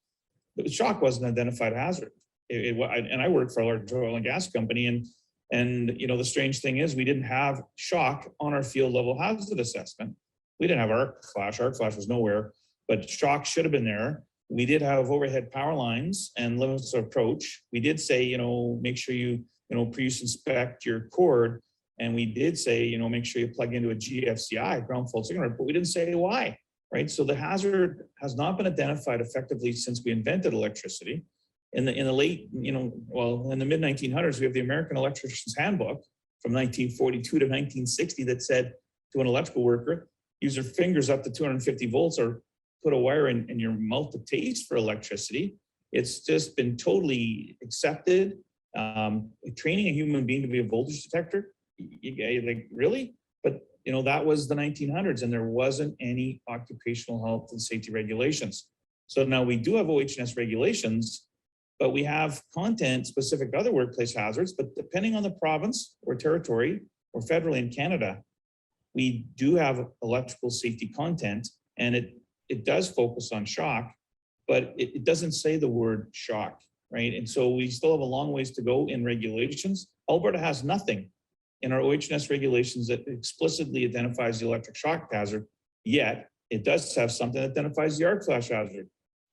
the shock wasn't an identified hazard. and I worked for a large oil and gas company, and you know, the strange thing is we didn't have shock on our field level hazard assessment. We didn't have arc flash was nowhere, but shock should have been there. We did have overhead power lines and limits of approach. We did say, you know, make sure you pre-use inspect your cord. And we did say, you know, make sure you plug into a GFCI, ground fault signal, but we didn't say why, right? So the hazard has not been identified effectively since we invented electricity. In the late, you know, well, in the mid 1900s, we have the American Electricians Handbook from 1942 to 1960 that said to an electrical worker, use your fingers up to 250 volts or put a wire in your mouth to taste for electricity. It's just been totally accepted. Training a human being to be a voltage detector, like really? But you know, that was the 1900s and there wasn't any occupational health and safety regulations. So now we do have OH&S regulations, but we have content specific to other workplace hazards, but depending on the province or territory or federally in Canada, we do have electrical safety content, and it does focus on shock, but it doesn't say the word shock, right? And so we still have a long ways to go in regulations. Alberta has nothing in our OH&S regulations that explicitly identifies the electric shock hazard, yet it does have something that identifies the arc flash hazard.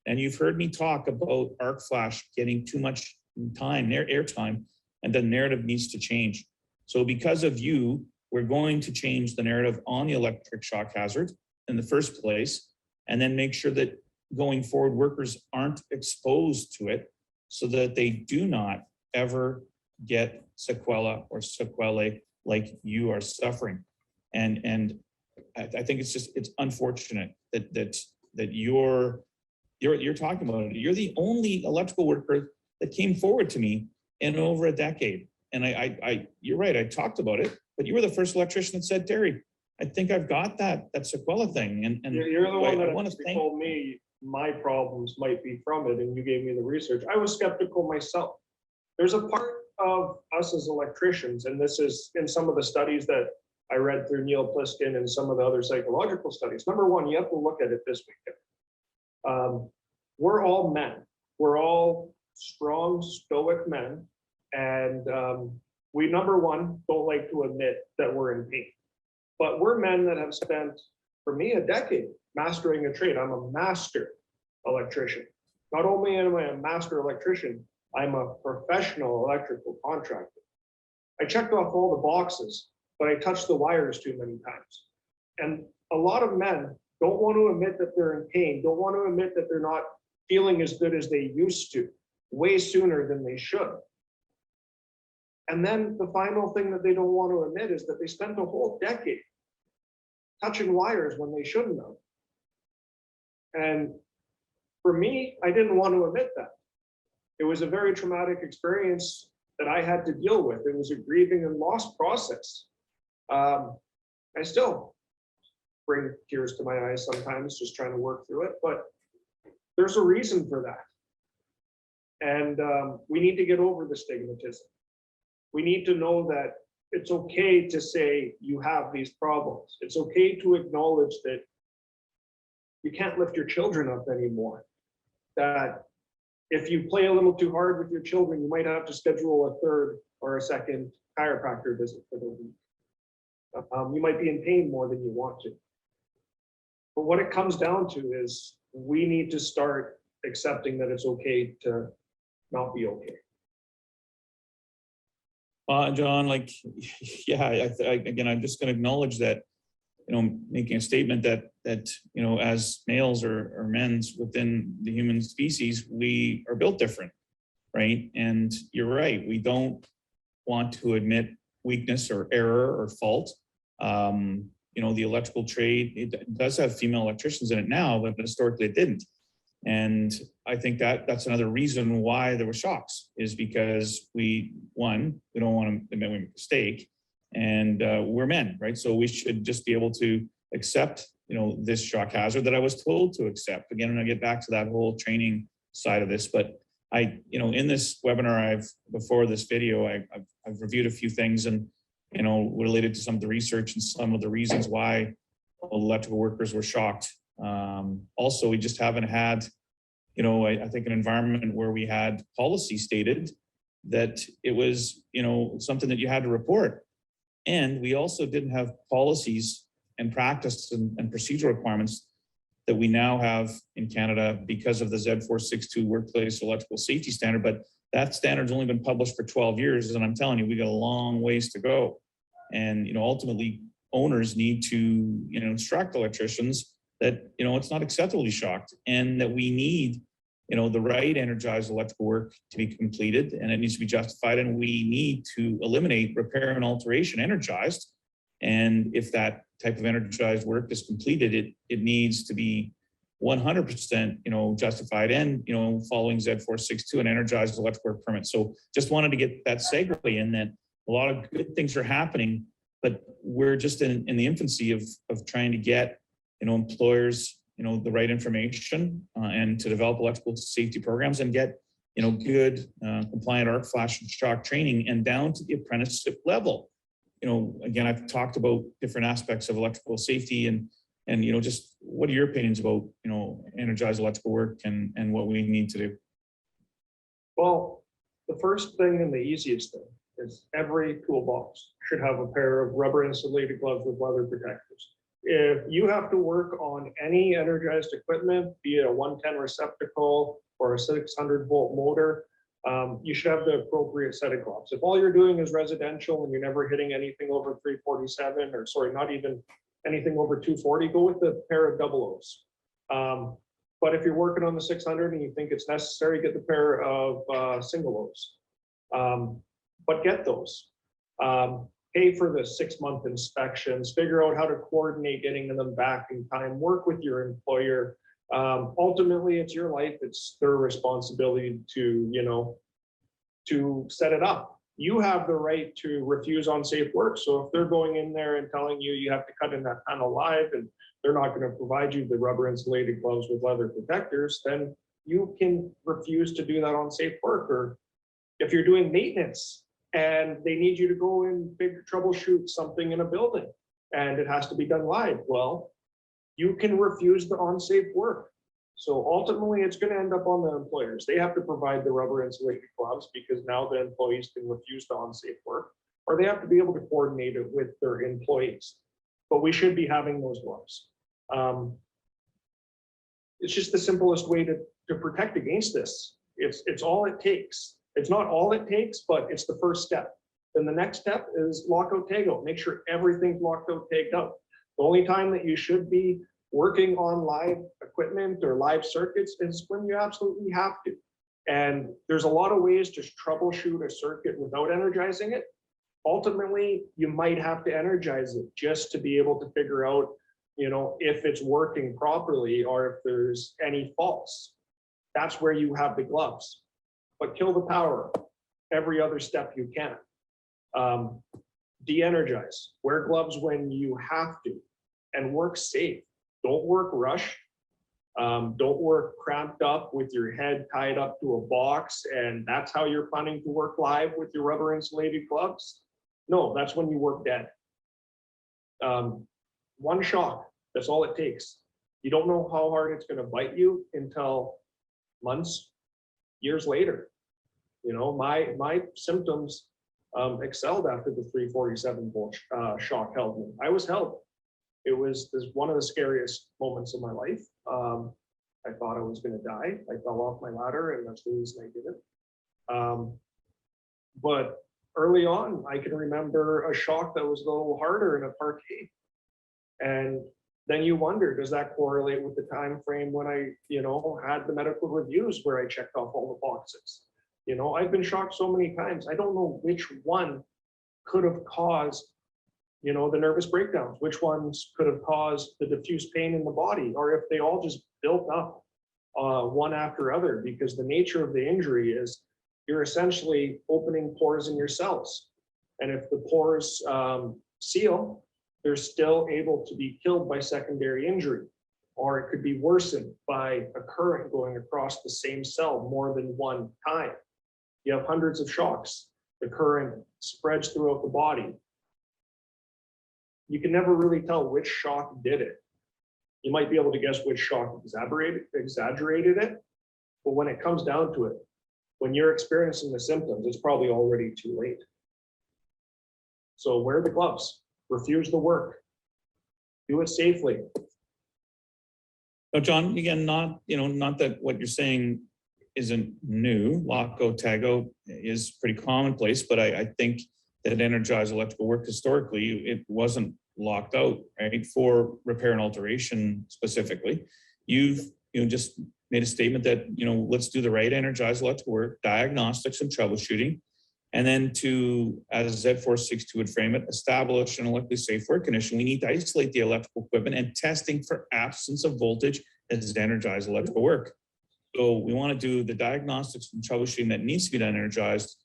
And you've heard me talk about arc flash getting too much time, airtime, and the narrative needs to change. So because of you, we're going to change the narrative on the electric shock hazard in the first place, and then make sure that going forward, workers aren't exposed to it so that they do not ever get sequela or sequelae like you are suffering. And I think it's unfortunate that you're talking about it. You're the only electrical worker that came forward to me in over a decade. And you're right, I talked about it, but you were the first electrician that said, Terry, I think I've got that sequela thing. And you're the one that told me my problems might be from it, and you gave me the research. I was skeptical myself. There's a part of us as electricians, and this is in some of the studies that I read through Neil Pliskin and some of the other psychological studies. Number one, you have to look at it this weekend. We're all men. We're all strong, stoic men. And we, number one, don't like to admit that we're in pain. But we're men that have spent, for me, a decade mastering a trade. I'm a master electrician. Not only am I a master electrician, I'm a professional electrical contractor. I checked off all the boxes, but I touched the wires too many times. And a lot of men don't want to admit that they're in pain, don't want to admit that they're not feeling as good as they used to, way sooner than they should. And then the final thing that they don't want to admit is that they spent a whole decade touching wires when they shouldn't have. And for me, I didn't want to admit that. It was a very traumatic experience that I had to deal with. It was a grieving and loss process. I still bring tears to my eyes sometimes, just trying to work through it, but there's a reason for that. And we need to get over the stigmatism. We need to know that it's okay to say you have these problems. It's okay to acknowledge that you can't lift your children up anymore. That if you play a little too hard with your children, you might have to schedule a third or a second chiropractor visit for the week. You might be in pain more than you want to. But what it comes down to is we need to start accepting that it's okay to not be okay. John, like, yeah, again, I'm just going to acknowledge that, you know, making a statement that you know, as males or men's within the human species, we are built different, right? And you're right, we don't want to admit weakness or error or fault. You know, the electrical trade, it does have female electricians in it now, but historically it didn't. And I think that's another reason why there were shocks, is because we don't want to admit we make a mistake, and we're men, right? So we should just be able to accept, you know, this shock hazard that I was told to accept. Again, when I get back to that whole training side of this, but you know, in this webinar, before this video, I've reviewed a few things, and you know, related to some of the research and some of the reasons why electrical workers were shocked. Also, we just haven't had I think an environment where we had policy stated that it was, something that you had to report. And we also didn't have policies and practice and procedural requirements that we now have in Canada because of the Z462 Workplace Electrical Safety Standard. But that standard's only been published for 12 years. And I'm telling you, we got a long ways to go. And, ultimately owners need to, instruct electricians that, it's not acceptable to be shocked, and that we need, the right energized electrical work to be completed, and it needs to be justified, and we need to eliminate repair and alteration energized. And if that type of energized work is completed, it needs to be 100%, justified and, following Z462 and energized electrical work permit. So just wanted to get that segue in, that a lot of good things are happening, but we're just in the infancy of trying to get, employers, the right information and to develop electrical safety programs and get, good compliant arc flash and shock training and down to the apprenticeship level. Again, I've talked about different aspects of electrical safety and just what are your opinions about, energized electrical work and what we need to do? Well, the first thing and the easiest thing is every toolbox should have a pair of rubber insulated gloves with leather protectors. If you have to work on any energized equipment, be it a 110 receptacle or a 600-volt motor, you should have the appropriate set of gloves. If all you're doing is residential and you're never hitting anything over 347, or sorry, not even anything over 240, go with the pair of double O's. But if you're working on the 600 and you think it's necessary, get the pair of single O's. But get those. Pay for the 6-month inspections, figure out how to coordinate getting them back in time, work with your employer. Ultimately, it's your life, it's their responsibility to, to set it up. You have the right to refuse unsafe work. So if they're going in there and telling you you have to cut in that panel live and they're not going to provide you the rubber insulated gloves with leather protectors, then you can refuse to do that unsafe work. Or if you're doing maintenance and they need you to go and troubleshoot something in a building and it has to be done live, well, you can refuse the unsafe work. So ultimately, it's going to end up on the employers. They have to provide the rubber insulated gloves because now the employees can refuse the unsafe work, or they have to be able to coordinate it with their employees. But we should be having those gloves. It's just the simplest way to protect against this. It's all it takes. It's not all it takes, but it's the first step. Then the next step is lock out, tag out. Make sure everything's locked out, tagged out. The only time that you should be working on live equipment or live circuits is when you absolutely have to. And there's a lot of ways to troubleshoot a circuit without energizing it. Ultimately, you might have to energize it just to be able to figure out, if it's working properly or if there's any faults. That's where you have the gloves. But kill the power every other step you can. De-energize. Wear gloves when you have to, and work safe. Don't work rush. Don't work cramped up with your head tied up to a box, and that's how you're planning to work live with your rubber insulated gloves. No, that's when you work dead. One shock, that's all it takes. You don't know how hard it's going to bite you until months, years later. My symptoms excelled after the 347 volt shock held me. I was held. It was one of the scariest moments of my life. I thought I was going to die. I fell off my ladder, and that's the reason I did it. But early on, I can remember a shock that was a little harder in a parquet. And then you wonder, does that correlate with the time frame when I, had the medical reviews where I checked off all the boxes? I've been shocked so many times. I don't know which one could have caused, the nervous breakdowns, which ones could have caused the diffuse pain in the body, or if they all just built up one after other, because the nature of the injury is you're essentially opening pores in your cells. And if the pores seal, they're still able to be killed by secondary injury, or it could be worsened by a current going across the same cell more than one time. You have hundreds of shocks. The current spreads throughout the body. You can never really tell which shock did it. You might be able to guess which shock exaggerated it, But when it comes down to it, when you're experiencing the symptoms, it's probably already too late. So wear the gloves, refuse the work, do it safely. Now, John, again, not that what you're saying isn't new. Otago is pretty commonplace, but I think that energized electrical work historically, it wasn't locked out, right, for repair and alteration specifically. You've just made a statement that, let's do the right energized electrical work, diagnostics and troubleshooting, and then to, as Z462 would frame it, establish an electrically safe work condition. We need to isolate the electrical equipment and testing for absence of voltage as energized electrical work. So we want to do the diagnostics and troubleshooting that needs to be done energized.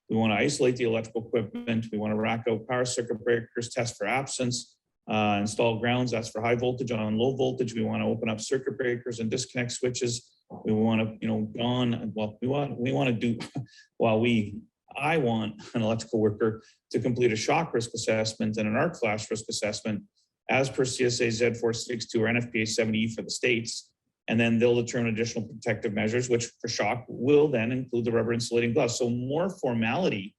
We want to isolate the electrical equipment. We want to rack out power circuit breakers, test for absence, install grounds, that's for high voltage. On low voltage, we want to open up circuit breakers and disconnect switches. We want to, I want an electrical worker to complete a shock risk assessment and an arc flash risk assessment as per CSA Z462 or NFPA 70E for the states. And then they'll determine additional protective measures, which for shock will then include the rubber insulating gloves. So more formality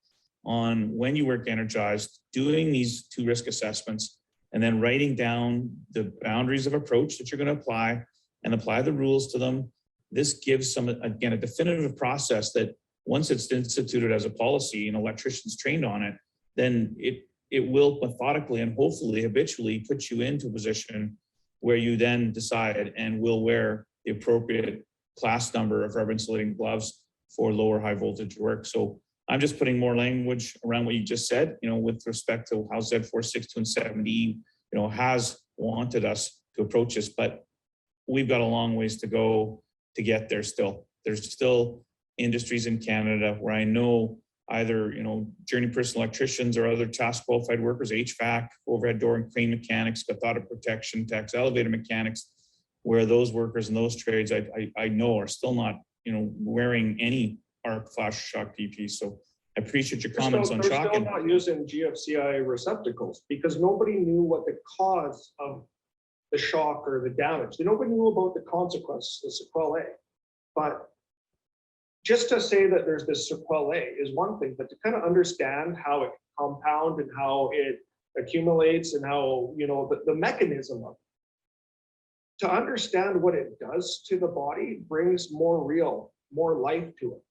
on when you work energized, doing these 2 risk assessments, and then writing down the boundaries of approach that you're going to apply and apply the rules to them. This gives some, again, a definitive process that once it's instituted as a policy and electricians trained on it, then it will methodically and hopefully habitually put you into a position where you then decide and will wear the appropriate class number of rubber insulating gloves for lower high voltage work. So I'm just putting more language around what you just said, with respect to how Z462 and 70, has wanted us to approach this, but we've got a long ways to go to get there still. There's still industries in Canada where I know either, journey person electricians or other task qualified workers, HVAC, overhead door and crane mechanics, cathodic protection techs, elevator mechanics, where those workers in those trades I know are still not, wearing any arc flash shock PP. So I appreciate your comments on shock. They're still not using GFCI receptacles because nobody knew what the cause of the shock or the damage. Nobody knew about the consequences, the sequelae. But just to say that there's this sequelae is one thing, but to kind of understand how it compounds and how it accumulates and how, the mechanism of it. To understand what it does to the body brings more life to it.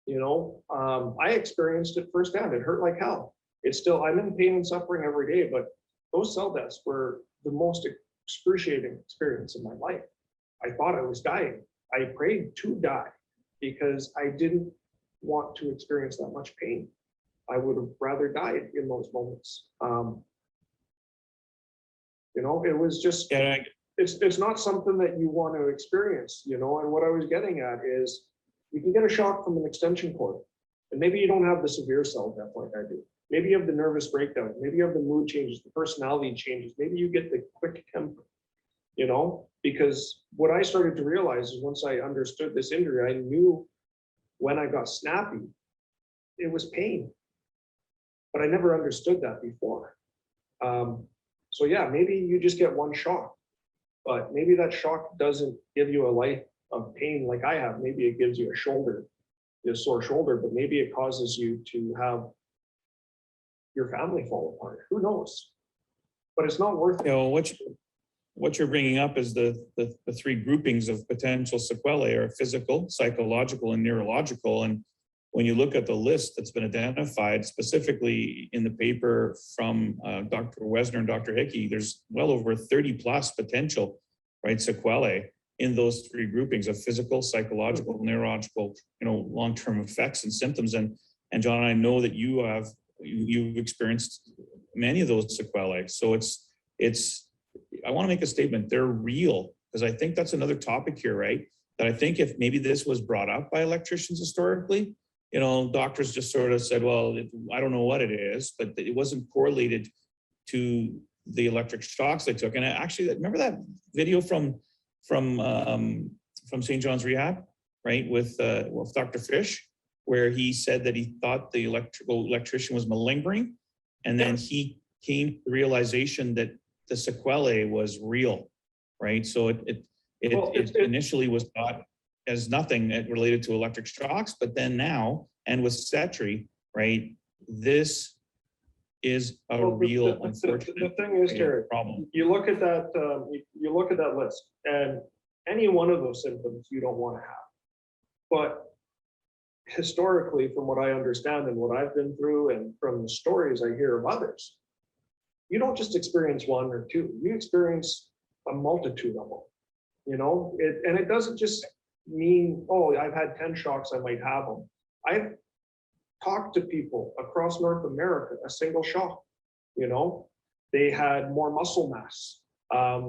I experienced it firsthand. It hurt like hell. I'm in pain and suffering every day, but those cell deaths were the most excruciating experience in my life. I thought I was dying. I prayed to die because I didn't want to experience that much pain. I would have rather died in those moments. It was just, it's not something that you want to experience, and what I was getting at is you can get a shock from an extension cord, and maybe you don't have the severe cell death like I do. Maybe you have the nervous breakdown. Maybe you have the mood changes, the personality changes. Maybe you get the quick temper, because what I started to realize is once I understood this injury, I knew when I got snappy, it was pain, but I never understood that before. So yeah, maybe you just get one shock, but maybe that shock doesn't give you a life of pain like I have. Maybe it gives you a sore shoulder, but maybe it causes you to have your family fall apart. Who knows? But it's not worth it. What you're bringing up is the 3 groupings of potential sequelae are physical, psychological, and neurological. And when you look at the list that's been identified specifically in the paper from Dr. Wesner and Dr. Hickey, there's well over 30 plus potential, sequelae in those 3 groupings of physical, psychological, neurological, long-term effects and symptoms. And John, I know that you've experienced many of those sequelae. So I want to make a statement. They're real, because I think that's another topic here, right? That I think if maybe this was brought up by electricians historically, doctors just sort of said, well, I don't know what it is, but it wasn't correlated to the electric shocks they took. And I actually remember that video from St. John's Rehab, right, with Dr. Fish, where he said that he thought the electrician was malingering, and then he came to the realization that the sequelae was real, right? So it initially was not as nothing related to electric shocks, but then now, and with SETRI, right, this is a real unfortunate the thing is, Terry, problem. You look at that, you look at that list, and any one of those symptoms you don't want to have. But historically, from what I understand and what I've been through, and from the stories I hear of others, you don't just experience one or two, you experience a multitude of them. You know, and it doesn't just mean, oh, I've had 10 shocks, I might have them. I've talked to people across North America, a single shock, you know, they had more muscle mass.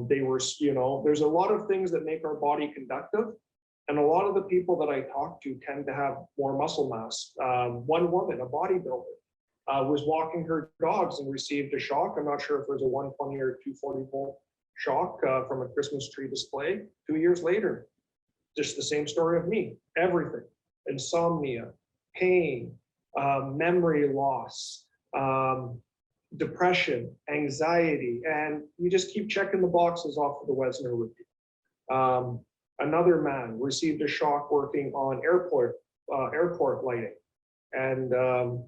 They were, you know, there's a lot of things that make our body conductive. And a lot of the people that I talk to tend to have more muscle mass. One woman, a bodybuilder, was walking her dogs and received a shock. I'm not sure if it was a 120 or 240 volt shock from a Christmas tree display. 2 years later, just the same story of me, everything, insomnia, pain, memory loss, depression, anxiety, and you just keep checking the boxes off of the Wesner review. Another man received a shock working on airport lighting, and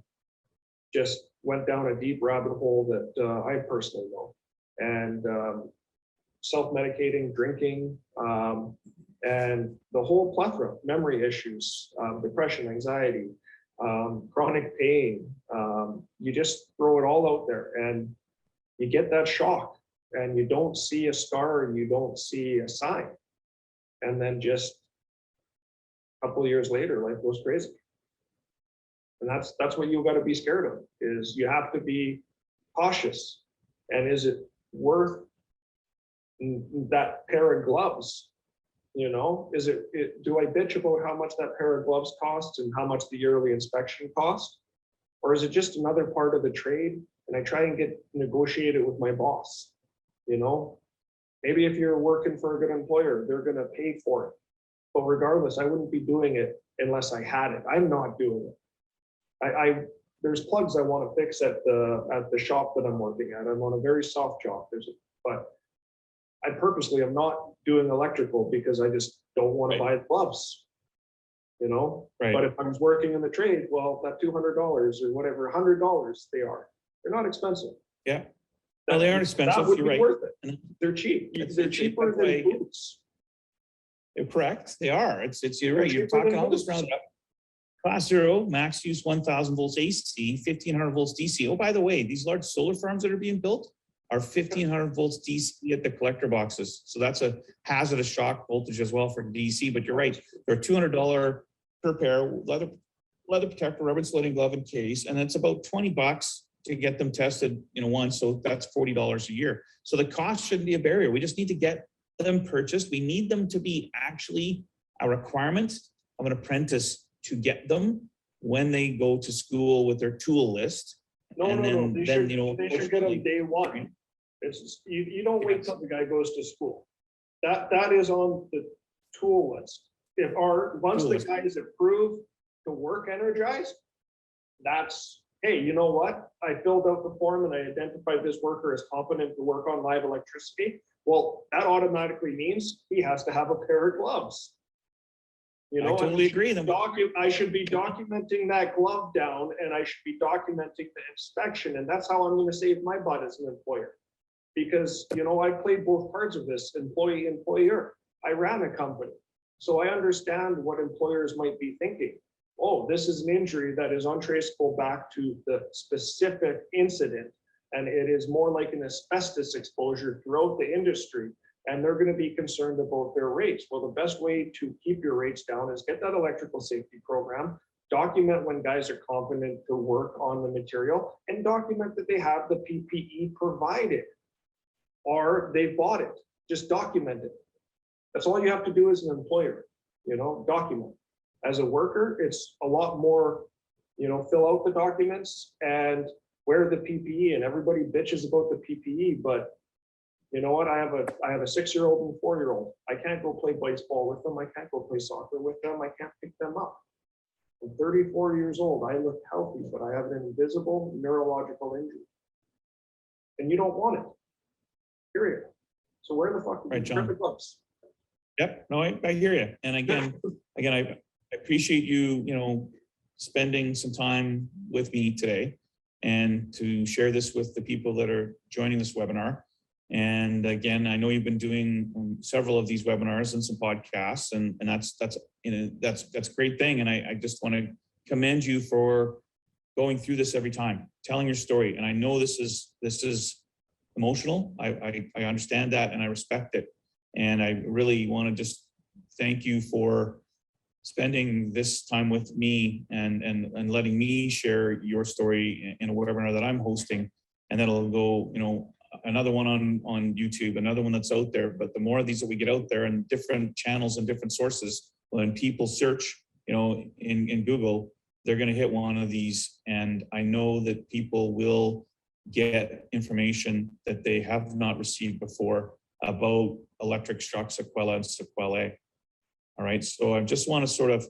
just went down a deep rabbit hole that I personally know, and self-medicating, drinking, and the whole plethora, memory issues, depression, anxiety, chronic pain. You just throw it all out there and you get that shock, and you don't see a scar and you don't see a sign. And then just a couple of years later, life goes crazy. And that's what you got to be scared of, is you have to be cautious. And is it worth that pair of gloves? You know, do I bitch about how much that pair of gloves costs and how much the yearly inspection costs? Or is it just another part of the trade? And I try and negotiate it with my boss, you know? Maybe if you're working for a good employer, they're going to pay for it. But regardless, I wouldn't be doing it unless I had it. I'm not doing it. There's plugs I want to fix at the shop that I'm working at. I'm on a very soft job. But I purposely am not doing electrical because I just don't want to buy gloves. You know. Right. But if I was working in the trade, well, that $200 or whatever, $100 they're not expensive. Yeah. No, they aren't expensive. That would You're be right. worth it. They're cheap. They're cheaper than boots. You're correct. They are. You're right. You're talking all this round up. Class 0, max use 1,000 volts AC, 1,500 volts DC. Oh, by the way, these large solar farms that are being built are 1,500 volts DC at the collector boxes. So that's a hazardous shock voltage as well for DC. But you're right. They're $200 per pair, leather protector, rubber insulating glove and case, and it's about $20 to get them tested, you know, once. So that's $40 a year. So the cost shouldn't be a barrier. We just need to get them purchased. We need them to be actually a requirement of an apprentice to get them when they go to school with their tool list. No. They should get them day one. It's you don't wait till the guy goes to school. That is on the tool list. Once the guy is approved to work energized, that's, hey, you know what? I filled out the form and I identified this worker as competent to work on live electricity. Well, that automatically means he has to have a pair of gloves. You know, I totally agree. I should be documenting that glove down, and I should be documenting the inspection, and that's how I'm going to save my butt as an employer. Because, you know, I played both parts of this, employee, employer. I ran a company, so I understand what employers might be thinking. Oh, this is an injury that is untraceable back to the specific incident, and it is more like an asbestos exposure throughout the industry, and they're going to be concerned about their rates. Well, the best way to keep your rates down is get that electrical safety program, document when guys are competent to work on the material, and document that they have the PPE provided or they bought it. Just document it. That's all you have to do as an employer, you know, document. As a worker, it's a lot more, you know, fill out the documents and wear the PPE, and everybody bitches about the PPE, but you know what? I have a 6-year-old and a 4-year-old. I can't go play baseball with them. I can't go play soccer with them. I can't pick them up. I'm 34 years old. I look healthy, but I have an invisible neurological injury. And you don't want it, period. So where the fuck right, John? the gloves? Yep. No, I hear you. And again, I appreciate you, spending some time with me today and to share this with the people that are joining this webinar. And again, I know you've been doing several of these webinars and some podcasts, and that's a great thing. And I just want to commend you for going through this every time, telling your story. And I know this is emotional. I understand that and I respect it. And I really want to just thank you for spending this time with me and letting me share your story in a webinar that I'm hosting. And then it'll go, another one on YouTube, another one that's out there. But the more of these that we get out there and different channels and different sources, when people search, in Google, they're going to hit one of these. And I know that people will get information that they have not received before about electric shock sequela and sequelae. All right, so I just want to sort of,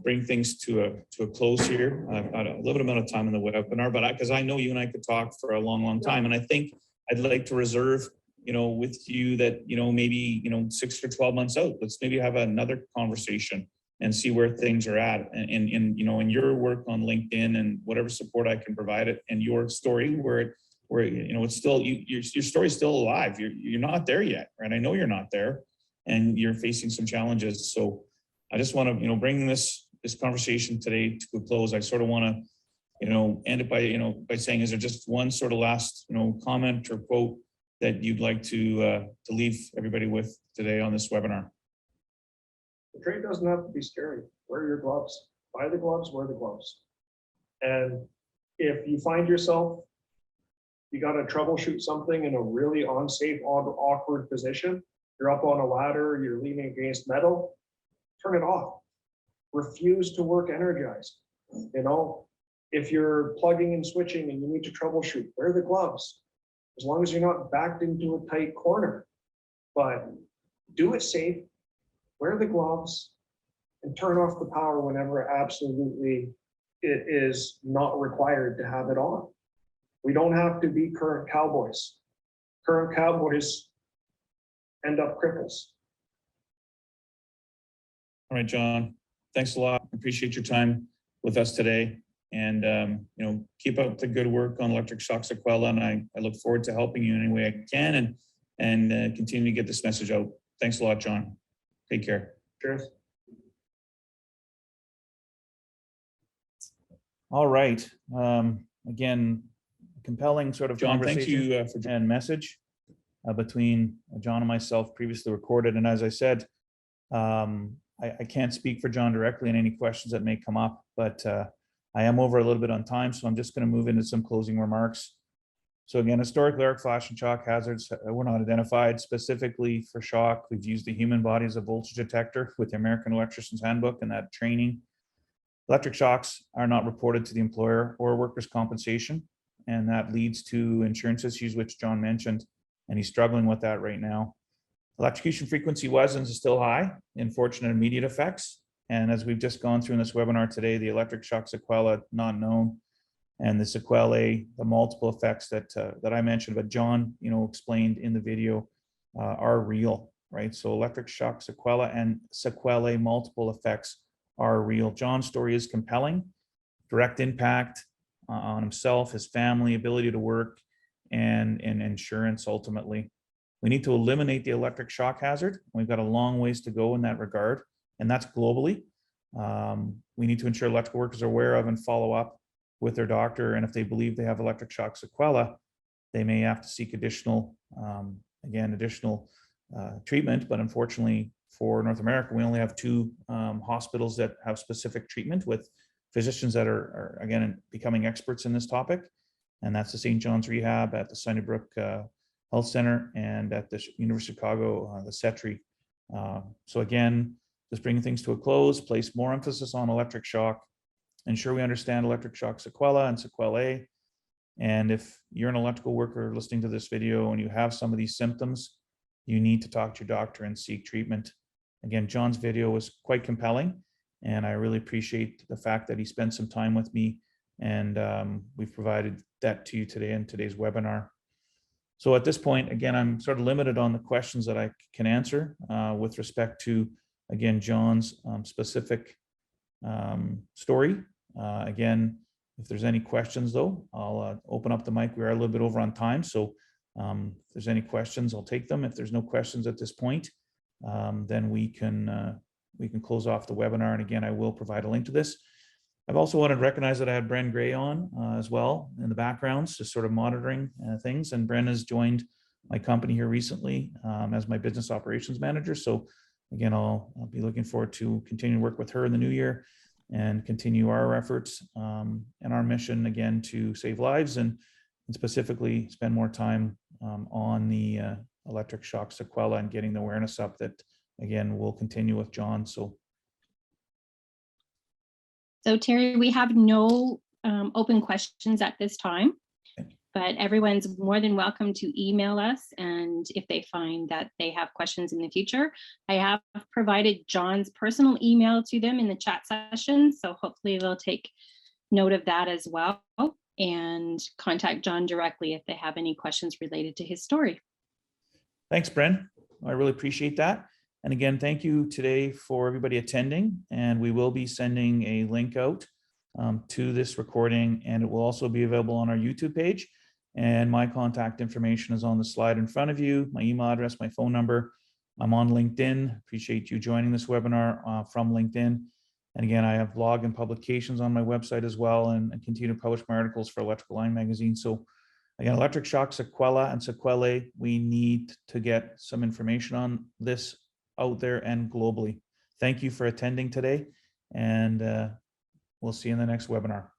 bring things to a close here. I've got a limited amount of time in the webinar, but because I know you and I could talk for a long time, and I think I'd like to reserve, with you that, maybe, 6 or 12 months out, let's maybe have another conversation and see where things are at, and in your work on LinkedIn and whatever support I can provide it, and your story where it's still your story's still alive. You're not there yet, right? I know you're not there, and you're facing some challenges. So I just want to bring this conversation today to a close. I sort of want to end it by saying, is there just one sort of last comment or quote that you'd like to leave everybody with today on this webinar? The trade doesn't have to be scary. Wear your gloves. Buy the gloves, wear the gloves. And if you find yourself, you got to troubleshoot something in a really unsafe, awkward position, you're up on a ladder, you're leaning against metal, turn it off. Refuse to work energized. If you're plugging and switching and you need to troubleshoot, wear the gloves. As long as you're not backed into a tight corner. But do it safe. Wear the gloves and turn off the power whenever absolutely it is not required to have it on. We don't have to be current cowboys. Current cowboys end up cripples. All right, John, thanks a lot. Appreciate your time with us today. And, keep up the good work on Electric Shock Sequela. And I look forward to helping you in any way I can and continue to get this message out. Thanks a lot, John. Take care. Cheers. All right. Again, compelling sort of John, conversation thank you and message between John and myself, previously recorded. And as I said, I can't speak for John directly in any questions that may come up, but I am over a little bit on time, so I'm just going to move into some closing remarks. So again, historically, arc flash and shock hazards were not identified specifically for shock. We've used the human body as a voltage detector with the American Electricians Handbook and that training. Electric shocks are not reported to the employer or workers' compensation, and that leads to insurance issues, which John mentioned, and he's struggling with that right now. Electrocution frequency wasn't still high, unfortunate immediate effects. And as we've just gone through in this webinar today, the electric shock sequela, not known, and the sequelae, the multiple effects that I mentioned, but John, explained in the video, are real, right? So electric shock sequela and sequelae, multiple effects are real. John's story is compelling, direct impact on himself, his family, ability to work, and insurance ultimately. We need to eliminate the electric shock hazard. We've got a long ways to go in that regard, and that's globally. We need to ensure electrical workers are aware of and follow up with their doctor, and if they believe they have electric shock sequela, they may have to seek additional treatment. But unfortunately for North America, we only have 2 hospitals that have specific treatment with physicians that are again becoming experts in this topic, and that's the St. Johns Rehab at the Sunnybrook Health Center and at the University of Chicago, the CETRI. So again, just bringing things to a close, place more emphasis on electric shock, ensure we understand electric shock sequela and sequelae. And if you're an electrical worker listening to this video and you have some of these symptoms, you need to talk to your doctor and seek treatment. Again, John's video was quite compelling, and I really appreciate the fact that he spent some time with me, and we've provided that to you today in today's webinar. So at this point, again, I'm sort of limited on the questions that I can answer with respect to, again, John's specific story. Again, if there's any questions though, I'll open up the mic. We are a little bit over on time. So if there's any questions, I'll take them. If there's no questions at this point, then we can close off the webinar. And again, I will provide a link to this. I've also wanted to recognize that I had Bren Gray on as well in the backgrounds, just sort of monitoring things. And Bren has joined my company here recently as my business operations manager. So again, I'll be looking forward to continuing to work with her in the new year and continue our efforts and our mission, again, to save lives and specifically spend more time on the electric shock sequela and getting the awareness up that, again, we'll continue with John. So Terry, we have no open questions at this time, but everyone's more than welcome to email us. And if they find that they have questions in the future, I have provided John's personal email to them in the chat session. So hopefully they'll take note of that as well and contact John directly if they have any questions related to his story. Thanks, Bren. I really appreciate that. And again, thank you today for everybody attending. And we will be sending a link out to this recording, and it will also be available on our YouTube page. And my contact information is on the slide in front of you, my email address, my phone number. I'm on LinkedIn. Appreciate you joining this webinar from LinkedIn. And again, I have blog and publications on my website as well, and continue to publish my articles for Electrical Line magazine. So again, Electric Shock Sequela and Sequelae, we need to get some information on this out there and globally. Thank you for attending today, and we'll see you in the next webinar.